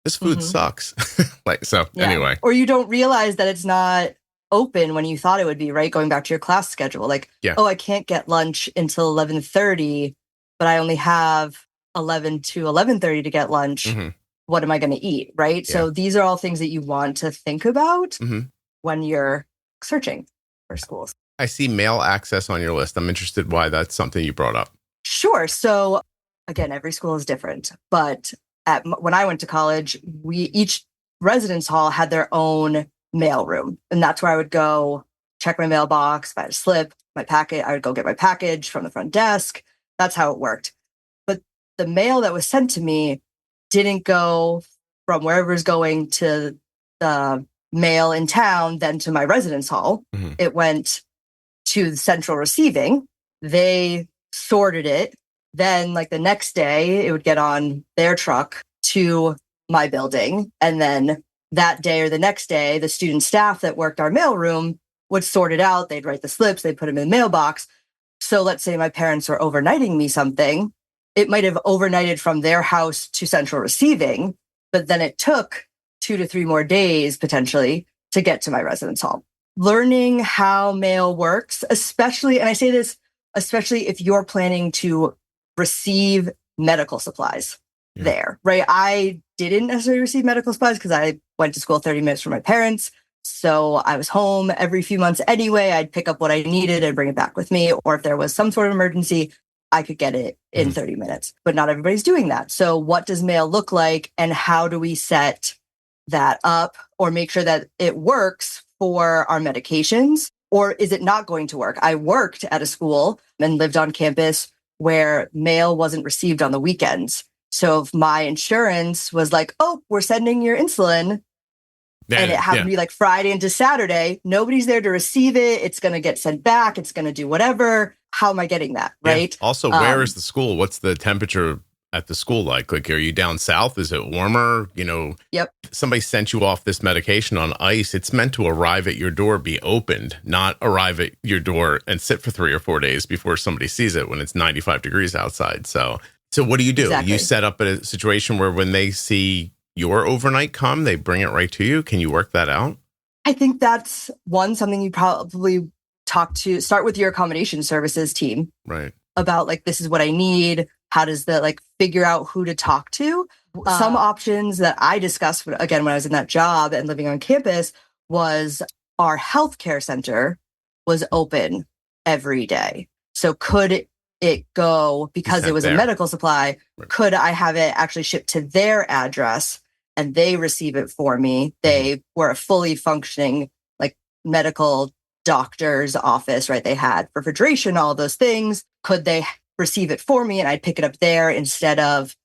S1: This food sucks. Anyway. Or
S2: you don't realize that it's not open when you thought it would be, right? Going back to your class schedule, oh, I can't get lunch until 11:30, but I only have 11 to 11:30 to get lunch. what am I going to eat? Right.
S1: Yeah.
S2: So these are all things that you want to think about
S1: Mm-hmm.
S2: when you're searching for schools.
S1: I see mail access on your list. I'm interested why that's something you brought up.
S2: Sure. So again, every school is different, but when I went to college, each residence hall had their own mail room. And that's where I would go check my mailbox. If I had a slip, my packet, I would go get my package from the front desk. That's how it worked. But the mail that was sent to me didn't go from wherever it's going to the mail in town, then to my residence hall.
S1: Mm-hmm.
S2: It went to the central receiving. They sorted it. Then like the next day, it would get on their truck to my building. And then that day or the next day, the student staff that worked our mailroom would sort it out. They'd write the slips, they'd put them in the mailbox. So let's say my parents were overnighting me something. It might have overnighted from their house to central receiving, but then it took 2 to 3 more days potentially to get to my residence hall. Learning how mail works, especially, and I say this, especially if you're planning to receive medical supplies there, right? I didn't necessarily receive medical supplies because I went to school 30 minutes from my parents. So I was home every few months anyway. I'd pick up what I needed and bring it back with me. Or if there was some sort of emergency, I could get it in 30 minutes. But not everybody's doing that. So what does mail look like and how do we set that up or make sure that it works for our medications? Or is it not going to work? I worked at a school and lived on campus where mail wasn't received on the weekends. So if my insurance was like, oh, we're sending your insulin, and it happened to be like Friday into Saturday, nobody's there to receive it. It's going to get sent back. It's going to do whatever. How am I getting that? Right.
S1: Yeah. Also, where is the school? What's the temperature at the school like? Like, are you down south? Is it warmer? You know,
S2: Yep.
S1: Somebody sent you off this medication on ice. It's meant to arrive at your door, be opened, not arrive at your door and sit for 3 or 4 days before somebody sees it when it's 95 degrees outside. So what do you do?
S2: Exactly.
S1: You set up a situation where when they see your overnight come, they bring it right to you. Can you work that out?
S2: I think that's something you probably start with your accommodation services team.
S1: Right.
S2: About like, this is what I need. How does figure out who to talk to? Some options that I discussed, again, when I was in that job and living on campus was our healthcare center was open every day. So could it go, because it was a medical supply,
S1: right,
S2: could I have it actually shipped to their address and they receive it for me? They were a fully functioning medical doctor's office, right? They had refrigeration, all those things. Could they receive it for me and I'd pick it up there instead of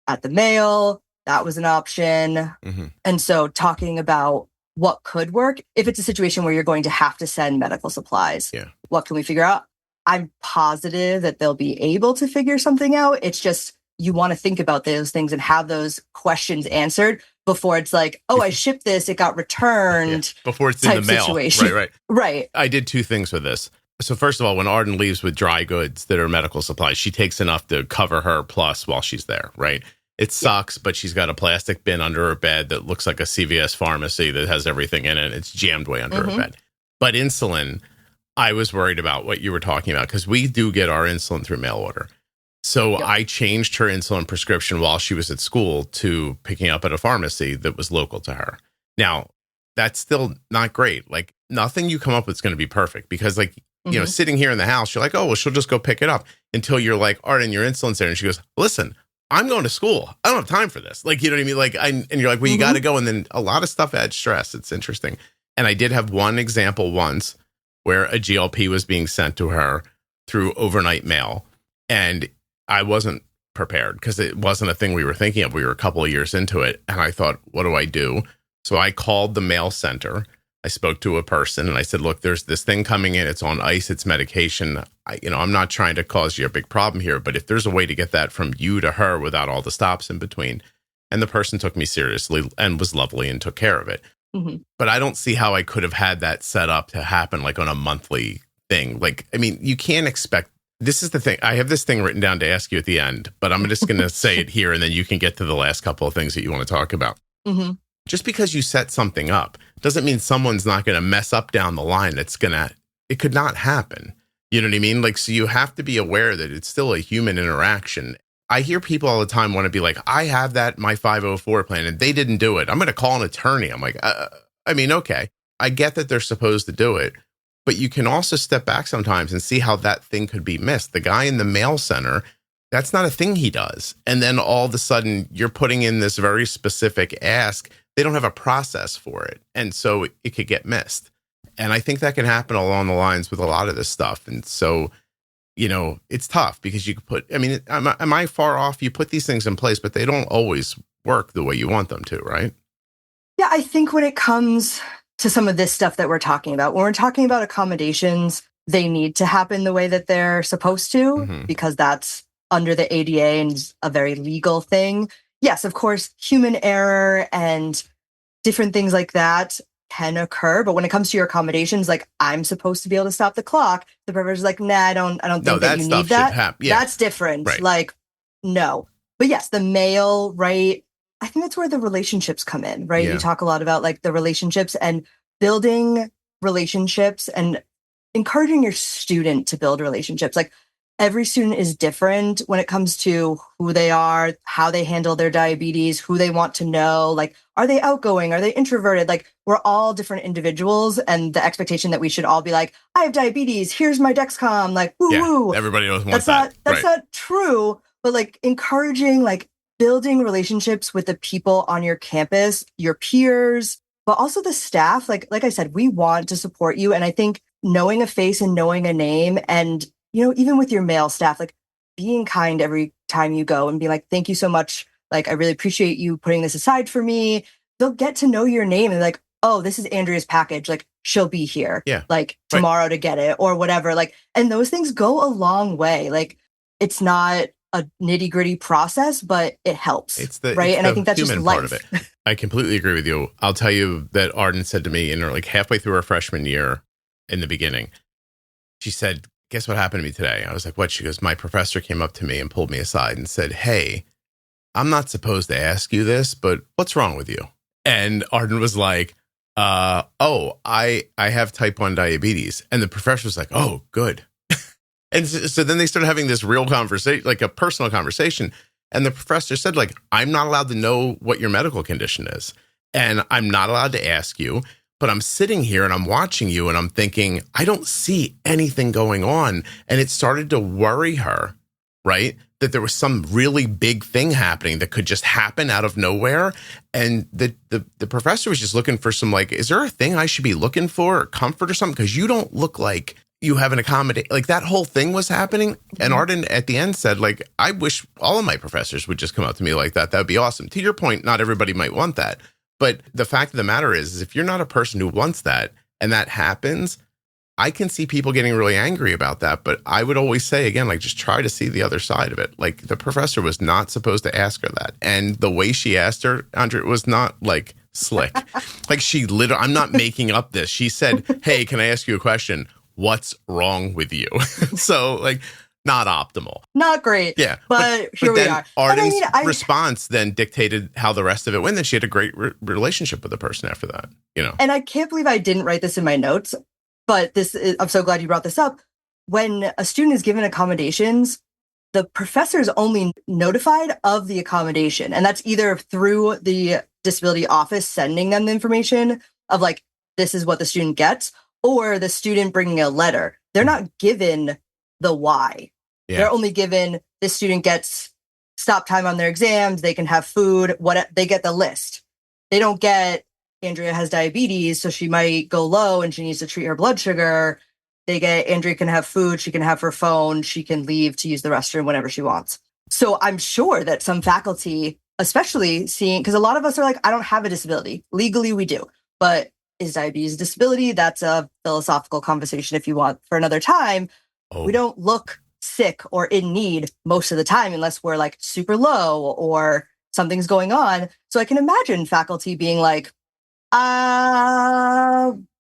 S2: at the mail? That was an option.
S1: Mm-hmm.
S2: And so talking about what could work, if it's a situation where you're going to have to send medical supplies, what can we figure out? I'm positive that they'll be able to figure something out. It's just, you want to think about those things and have those questions answered before it's like, oh, I shipped this, it got returned.
S1: Before it's in the mail.
S2: Situation. Right.
S1: I did 2 things with this. So first of all, when Arden leaves with dry goods that are medical supplies, she takes enough to cover her plus while she's there, right? It sucks, but she's got a plastic bin under her bed that looks like a CVS pharmacy that has everything in it. It's jammed way under her bed. But insulin, I was worried about what you were talking about because we do get our insulin through mail order. So I changed her insulin prescription while she was at school to picking up at a pharmacy that was local to her. Now, that's still not great. Like, nothing you come up with is going to be perfect because, you know, sitting here in the house, you're like, oh, well, she'll just go pick it up until you're like, Arden, your insulin's there. And she goes, listen, I'm going to school. I don't have time for this. Like, you know what I mean? And you're like, well, you got to go. And then a lot of stuff adds stress. It's interesting. And I did have one example once where a GLP was being sent to her through overnight mail. And I wasn't prepared because it wasn't a thing we were thinking of. We were a couple of years into it. And I thought, what do I do? So I called the mail center. I spoke to a person and I said, look, there's this thing coming in. It's on ice. It's medication. I'm not trying to cause you a big problem here, but if there's a way to get that from you to her without all the stops in between. And the person took me seriously and was lovely and took care of it. But I don't see how I could have had that set up to happen like on a monthly thing. Like, I mean, you can't expect. This is the thing. I have this thing written down to ask you at the end, but I'm just going to say it here and then you can get to the last couple of things that you want to talk about. Just because you set something up doesn't mean someone's not going to mess up down the line. It could not happen. You know what I mean? Like, so you have to be aware that it's still a human interaction. I hear people all the time want to be like, I have that, my 504 plan, and they didn't do it. I'm going to call an attorney. I'm like, okay, I get that they're supposed to do it, but you can also step back sometimes and see how that thing could be missed. The guy in the mail center, that's not a thing he does. And then all of a sudden you're putting in this very specific ask. They don't have a process for it. And so it could get missed. And I think that can happen along the lines with a lot of this stuff. And so, it's tough because you could put, am I far off? You put these things in place, but they don't always work the way you want them to, right?
S2: Yeah, I think when it comes to some of this stuff that we're talking about, when we're talking about accommodations, they need to happen the way that they're supposed to, because that's under the ADA and a very legal thing. Yes, of course, human error and different things like that can occur. But when it comes to your accommodations, like I'm supposed to be able to stop the clock, the provider's like, nah, I don't think that you need that. Yeah. That's different. Right. Like, no. But yes, the mail, right? I think that's where the relationships come in, right? Yeah. You talk a lot about like the relationships and building relationships and encouraging your student to build relationships. Like every student is different when it comes to who they are, how they handle their diabetes, who they want to know. Like, are they outgoing? Are they introverted? Like, we're all different individuals. And the expectation that we should all be like, I have diabetes. Here's my Dexcom. Like, woo woo.
S1: Everybody knows that.
S2: That's not true. But like encouraging, like building relationships with the people on your campus, your peers, but also the staff. Like I said, we want to support you. And I think knowing a face and knowing a name and even with your male staff, like being kind every time you go and be like, thank you so much. Like, I really appreciate you putting this aside for me. They'll get to know your name and like, oh, this is Andrea's package. Like she'll be here like tomorrow to get it or whatever. Like, and those things go a long way. Like it's not a nitty gritty process, but it helps. Right. And I think that's just life. Part of it.
S1: I completely agree with you. I'll tell you that Arden said to me like halfway through her freshman year in the beginning, she said, guess what happened to me today? I was like, what? She goes, my professor came up to me and pulled me aside and said, hey, I'm not supposed to ask you this, but what's wrong with you? And Arden was like, I have type 1 diabetes. And the professor was like, oh, good. And so then they started having this real conversation, like a personal conversation. And the professor said, like, I'm not allowed to know what your medical condition is. And I'm not allowed to ask you. But I'm sitting here and I'm watching you and I'm thinking, I don't see anything going on. And it started to worry her, right? That there was some really big thing happening that could just happen out of nowhere. And the professor was just looking for some, like, is there a thing I should be looking for or comfort or something? Because you don't look like you have an accommodation. Like that whole thing was happening. And Arden at the end said, like, I wish all of my professors would just come up to me like that. That would be awesome. To your point, not everybody might want that. But the fact of the matter is if you're not a person who wants that and that happens, I can see people getting really angry about that. But I would always say, again, like, just try to see the other side of it. Like the professor was not supposed to ask her that. And the way she asked her, Andrea, was not like slick. Like she literally, I'm not making up this. She said, hey, can I ask you a question? What's wrong with you? So like, not optimal.
S2: Not great. Yeah. But here we are.
S1: Arden's response then dictated how the rest of it went. And she had a great relationship with the person after that,
S2: And I can't believe I didn't write this in my notes, but I'm so glad you brought this up. When a student is given accommodations, the professor is only notified of the accommodation. And that's either through the disability office sending them the information of like, this is what the student gets, or the student bringing a letter. They're not given the why. Yeah. They're only given this student gets stop time on their exams. They can have food. They get the list. They don't get Andrea has diabetes, so she might go low and she needs to treat her blood sugar. They get Andrea can have food. She can have her phone. She can leave to use the restroom whenever she wants. So I'm sure that some faculty, especially seeing, because a lot of us are like, I don't have a disability. Legally, we do. But is diabetes a disability? That's a philosophical conversation if you want for another time. Oh. We don't look sick or in need most of the time unless we're like super low or something's going on. So I can imagine faculty being like,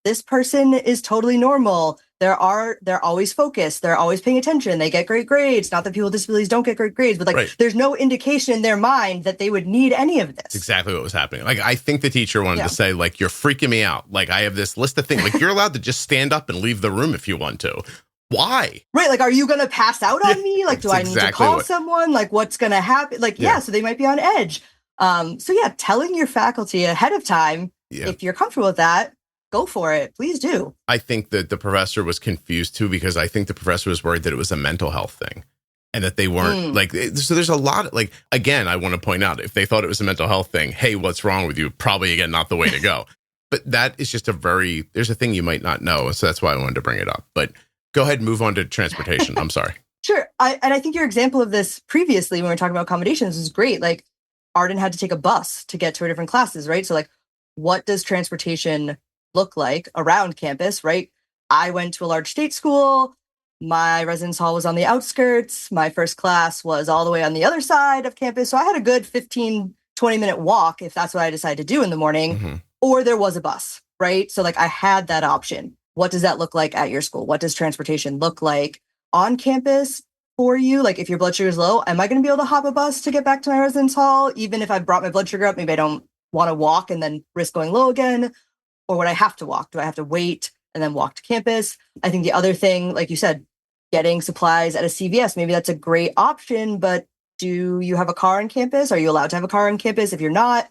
S2: this person is totally normal. They're always focused. They're always paying attention. They get great grades. Not that people with disabilities don't get great grades, but like there's no indication in their mind that they would need any of this.
S1: That's exactly what was happening. Like I think the teacher wanted to say like, you're freaking me out. Like I have this list of things. Like you're allowed to just stand up and leave the room if you want to. Why?
S2: Right. Like, are you going to pass out on me? Like, do I need to call someone? Like, what's going to happen? Like, so they might be on edge. Telling your faculty ahead of time, if you're comfortable with that, go for it. Please do.
S1: I think that the professor was confused too, because I think the professor was worried that it was a mental health thing and that they weren't so there's a lot of, like, again, I want to point out, if they thought it was a mental health thing, hey, what's wrong with you? Probably, again, not the way to go. But that is just there's a thing you might not know. So that's why I wanted to bring it up. But go ahead and move on to transportation. I'm sorry.
S2: Sure. I think your example of this previously when we were talking about accommodations is great. Like, Arden had to take a bus to get to her different classes, right? So, like, what does transportation look like around campus, right? I went to a large state school. My residence hall was on the outskirts. My first class was all the way on the other side of campus. So I had a good 15, 20-minute walk if that's what I decided to do in the morning, or there was a bus, right? So, like, I had that option. What does that look like at your school? What does transportation look like on campus for you? Like, if your blood sugar is low, am I going to be able to hop a bus to get back to my residence hall? Even if I brought my blood sugar up, maybe I don't want to walk and then risk going low again. Or would I have to walk? Do I have to wait and then walk to campus? I think the other thing, like you said, getting supplies at a CVS, maybe that's a great option, but do you have a car on campus? Are you allowed to have a car on campus? If you're not,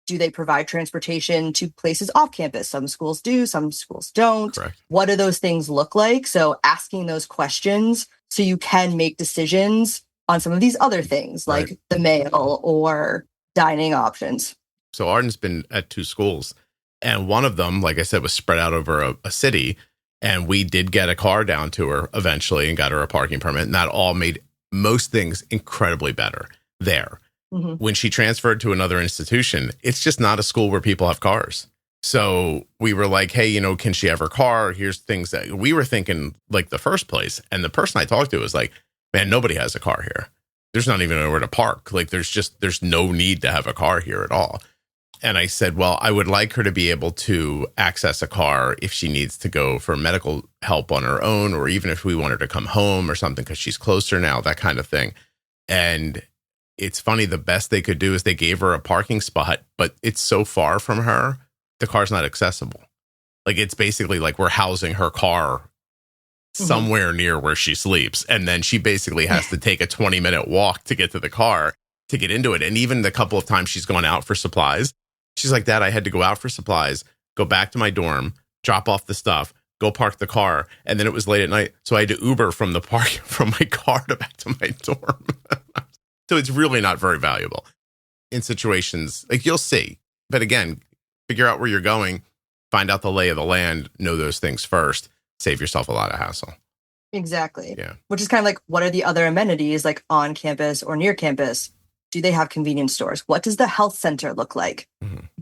S2: do they provide transportation to places off campus? Some schools do, some schools don't.
S1: Correct.
S2: What do those things look like? So asking those questions so you can make decisions on some of these other things, like the mail or dining options.
S1: So Arden's been at 2 schools. And one of them, like I said, was spread out over a city. And we did get a car down to her eventually and got her a parking permit. And that all made most things incredibly better there. When she transferred to another institution, it's just not a school where people have cars. So we were like, hey, can she have her car? Here's things that we were thinking, like, the first place. And the person I talked to was like, man, nobody has a car here. There's not even nowhere to park. Like, there's no need to have a car here at all. And I said, well, I would like her to be able to access a car if she needs to go for medical help on her own, or even if we want her to come home or something because she's closer now, that kind of thing. And it's funny, the best they could do is they gave her a parking spot, but it's so far from her, the car's not accessible. Like, it's basically like we're housing her car somewhere near where she sleeps. And then she basically has to take a 20-minute walk to get to the car to get into it. And even the couple of times she's gone out for supplies, she's like, Dad, I had to go out for supplies, go back to my dorm, drop off the stuff, go park the car. And then it was late at night. So I had to Uber from my car back to my dorm. So it's really not very valuable in situations like you'll see. But again, figure out where you're going, find out the lay of the land, know those things first, save yourself a lot of hassle.
S2: Exactly.
S1: Yeah.
S2: Which is kind of like, what are the other amenities, like on campus or near campus? Do they have convenience stores? What does the health center look like?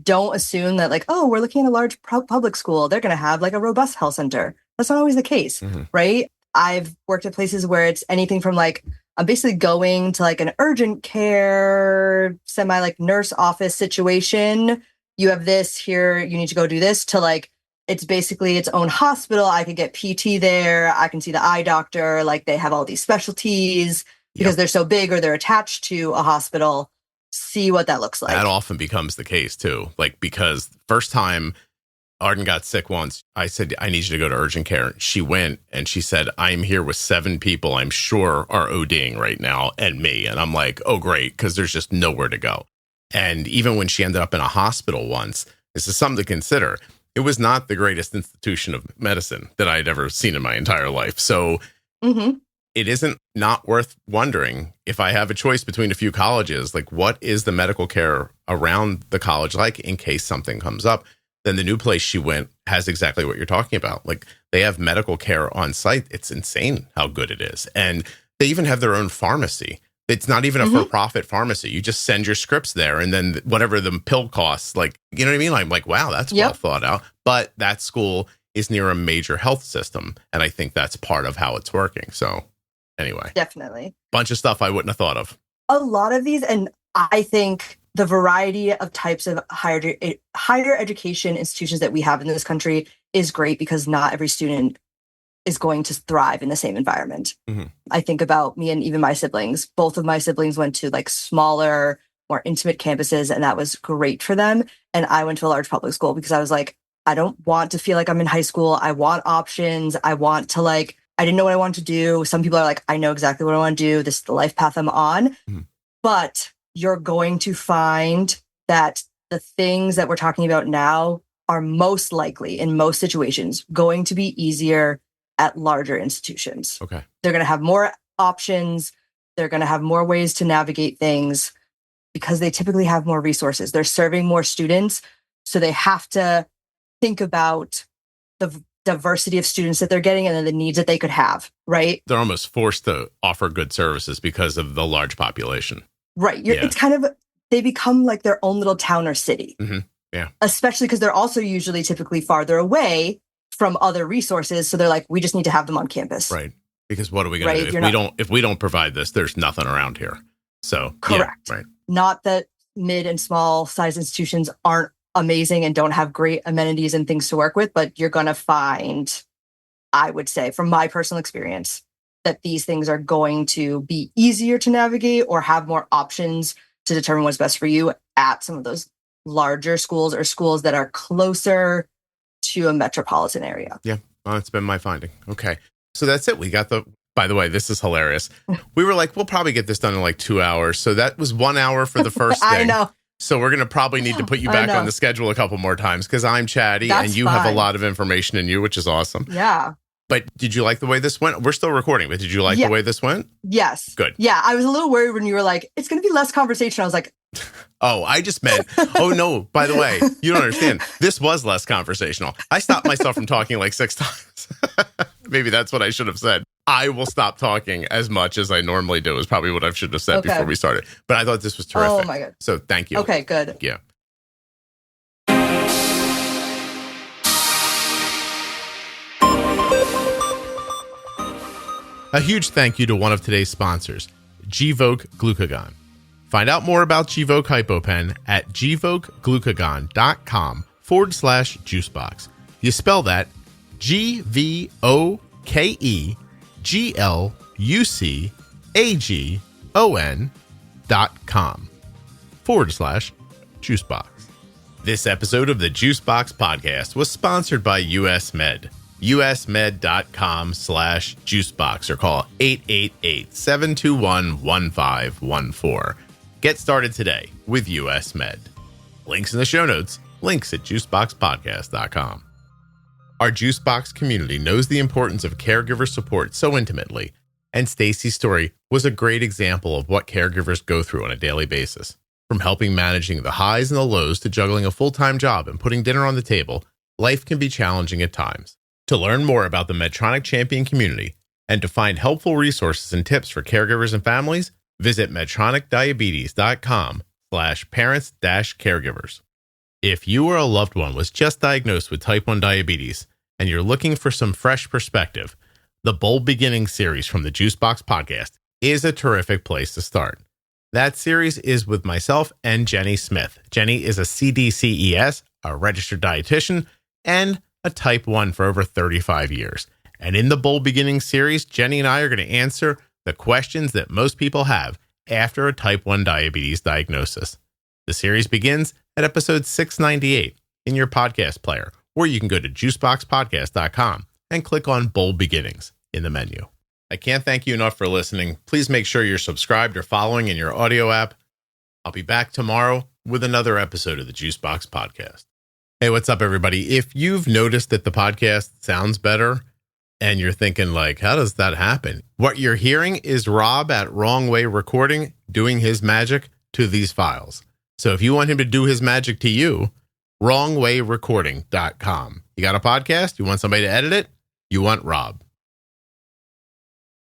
S2: Don't assume that, like, oh, we're looking at a large public school, they're going to have like a robust health center. That's not always the case, right? I've worked at places where it's anything from, like, I'm basically going to like an urgent care, semi like nurse office situation. You have this here, you need to go do this, to like, it's basically its own hospital. I could get PT there. I can see the eye doctor. Like, they have all these specialties because they're so big or they're attached to a hospital. See what that looks like.
S1: That often becomes the case too. Like, because first time Arden got sick once, I said, I need you to go to urgent care. She went and she said, I'm here with 7 people I'm sure are ODing right now and me. And I'm like, oh, great, because there's just nowhere to go. And even when she ended up in a hospital once, this is something to consider. It was not the greatest institution of medicine that I had ever seen in my entire life. So it isn't not worth wondering, if I have a choice between a few colleges, like, what is the medical care around the college like in case something comes up? Then the new place she went has exactly what you're talking about. Like, they have medical care on site. It's insane how good it is. And they even have their own pharmacy. It's not even a for-profit pharmacy. You just send your scripts there, and then whatever the pill costs, like, you know what I mean? I'm like, wow, that's well thought out. But that school is near a major health system, and I think that's part of how it's working. So anyway.
S2: Definitely.
S1: Bunch of stuff I wouldn't have thought of.
S2: A lot of these, and I think the variety of types of higher education institutions that we have in this country is great, because not every student is going to thrive in the same environment. I think about me and even my siblings. Both of my siblings went to like smaller, more intimate campuses, and that was great for them. And I went to a large public school because I was like, I don't want to feel like I'm in high school. I want options. I want to like I didn't know what I wanted to do. Some people are like, I know exactly what I want to do. This is the life path I'm on. Mm-hmm. But you're going to find that the things that we're talking about now are most likely, in most situations, going to be easier at larger institutions.
S1: Okay.
S2: They're going to have more options. They're going to have more ways to navigate things because they typically have more resources. They're serving more students. So they have to think about the diversity of students that they're getting and then the needs that they could have, right?
S1: They're almost forced to offer good services because of the large population.
S2: Right. It's kind of, they become like their own little town or city.
S1: Mm-hmm. Yeah.
S2: Especially because they're also usually typically farther away from other resources. So they're like, we just need to have them on campus.
S1: Right. Because what are we going to do? If we don't provide this, there's nothing around here. So
S2: correct.
S1: Yeah, right.
S2: Not that mid and small size institutions aren't amazing and don't have great amenities and things to work with, but you're going to find, I would say, from my personal experience, that these things are going to be easier to navigate or have more options to determine what's best for you at some of those larger schools or schools that are closer to a metropolitan area.
S1: Yeah, well, that's been my finding. Okay. So that's it. We got by the way, this is hilarious. We were like, we'll probably get this done in like 2 hours. So that was 1 hour for the first thing.
S2: I know.
S1: So we're going to probably need to put you back on the schedule a couple more times because I'm chatty and you have a lot of information in you, which is awesome.
S2: Yeah.
S1: But did you like the way this went? We're still recording, but did you like the way this went?
S2: Yes.
S1: Good.
S2: Yeah. I was a little worried when you were like, it's going to be less conversation. I was like,
S1: oh, I just meant, oh no, by the way, you don't understand. This was less conversational. I stopped myself from talking like 6 times. Maybe that's what I should have said. I will stop talking as much as I normally do is probably what I should have said before we started. But I thought this was terrific.
S2: Oh my God.
S1: So thank you.
S2: Okay, good.
S1: Yeah. A huge thank you to one of today's sponsors, Gvoke Glucagon. Find out more about Gvoke HypoPen at gvokeglucagon.com/juicebox. You spell that GVOKEGLUCAGON.com/juicebox. This episode of the Juicebox Podcast was sponsored by US Med. usmed.com/juicebox or call 888-721-1514. Get started today with US Med. Links in the show notes, links at juiceboxpodcast.com. Our Juicebox community knows the importance of caregiver support so intimately, and Stacy's story was a great example of what caregivers go through on a daily basis. From helping managing the highs and the lows to juggling a full-time job and putting dinner on the table, life can be challenging at times. To learn more about the Medtronic Champion community and to find helpful resources and tips for caregivers and families, visit medtronicdiabetes.com/parents-caregivers. If you or a loved one was just diagnosed with type 1 diabetes and you're looking for some fresh perspective, the Bold Beginnings series from the Juicebox Podcast is a terrific place to start. That series is with myself and Jenny Smith. Jenny is a CDCES, a registered dietitian, and a type 1 for over 35 years. And in the Bold Beginnings series, Jenny and I are going to answer the questions that most people have after a type 1 diabetes diagnosis. The series begins at episode 698 in your podcast player, or you can go to juiceboxpodcast.com and click on Bold Beginnings in the menu. I can't thank you enough for listening. Please make sure you're subscribed or following in your audio app. I'll be back tomorrow with another episode of the Juicebox Podcast. Hey, what's up, everybody? If you've noticed that the podcast sounds better and you're thinking like, how does that happen? What you're hearing is Rob at Wrong Way Recording doing his magic to these files. So if you want him to do his magic to you, wrongwayrecording.com. You got a podcast? You want somebody to edit it? You want Rob.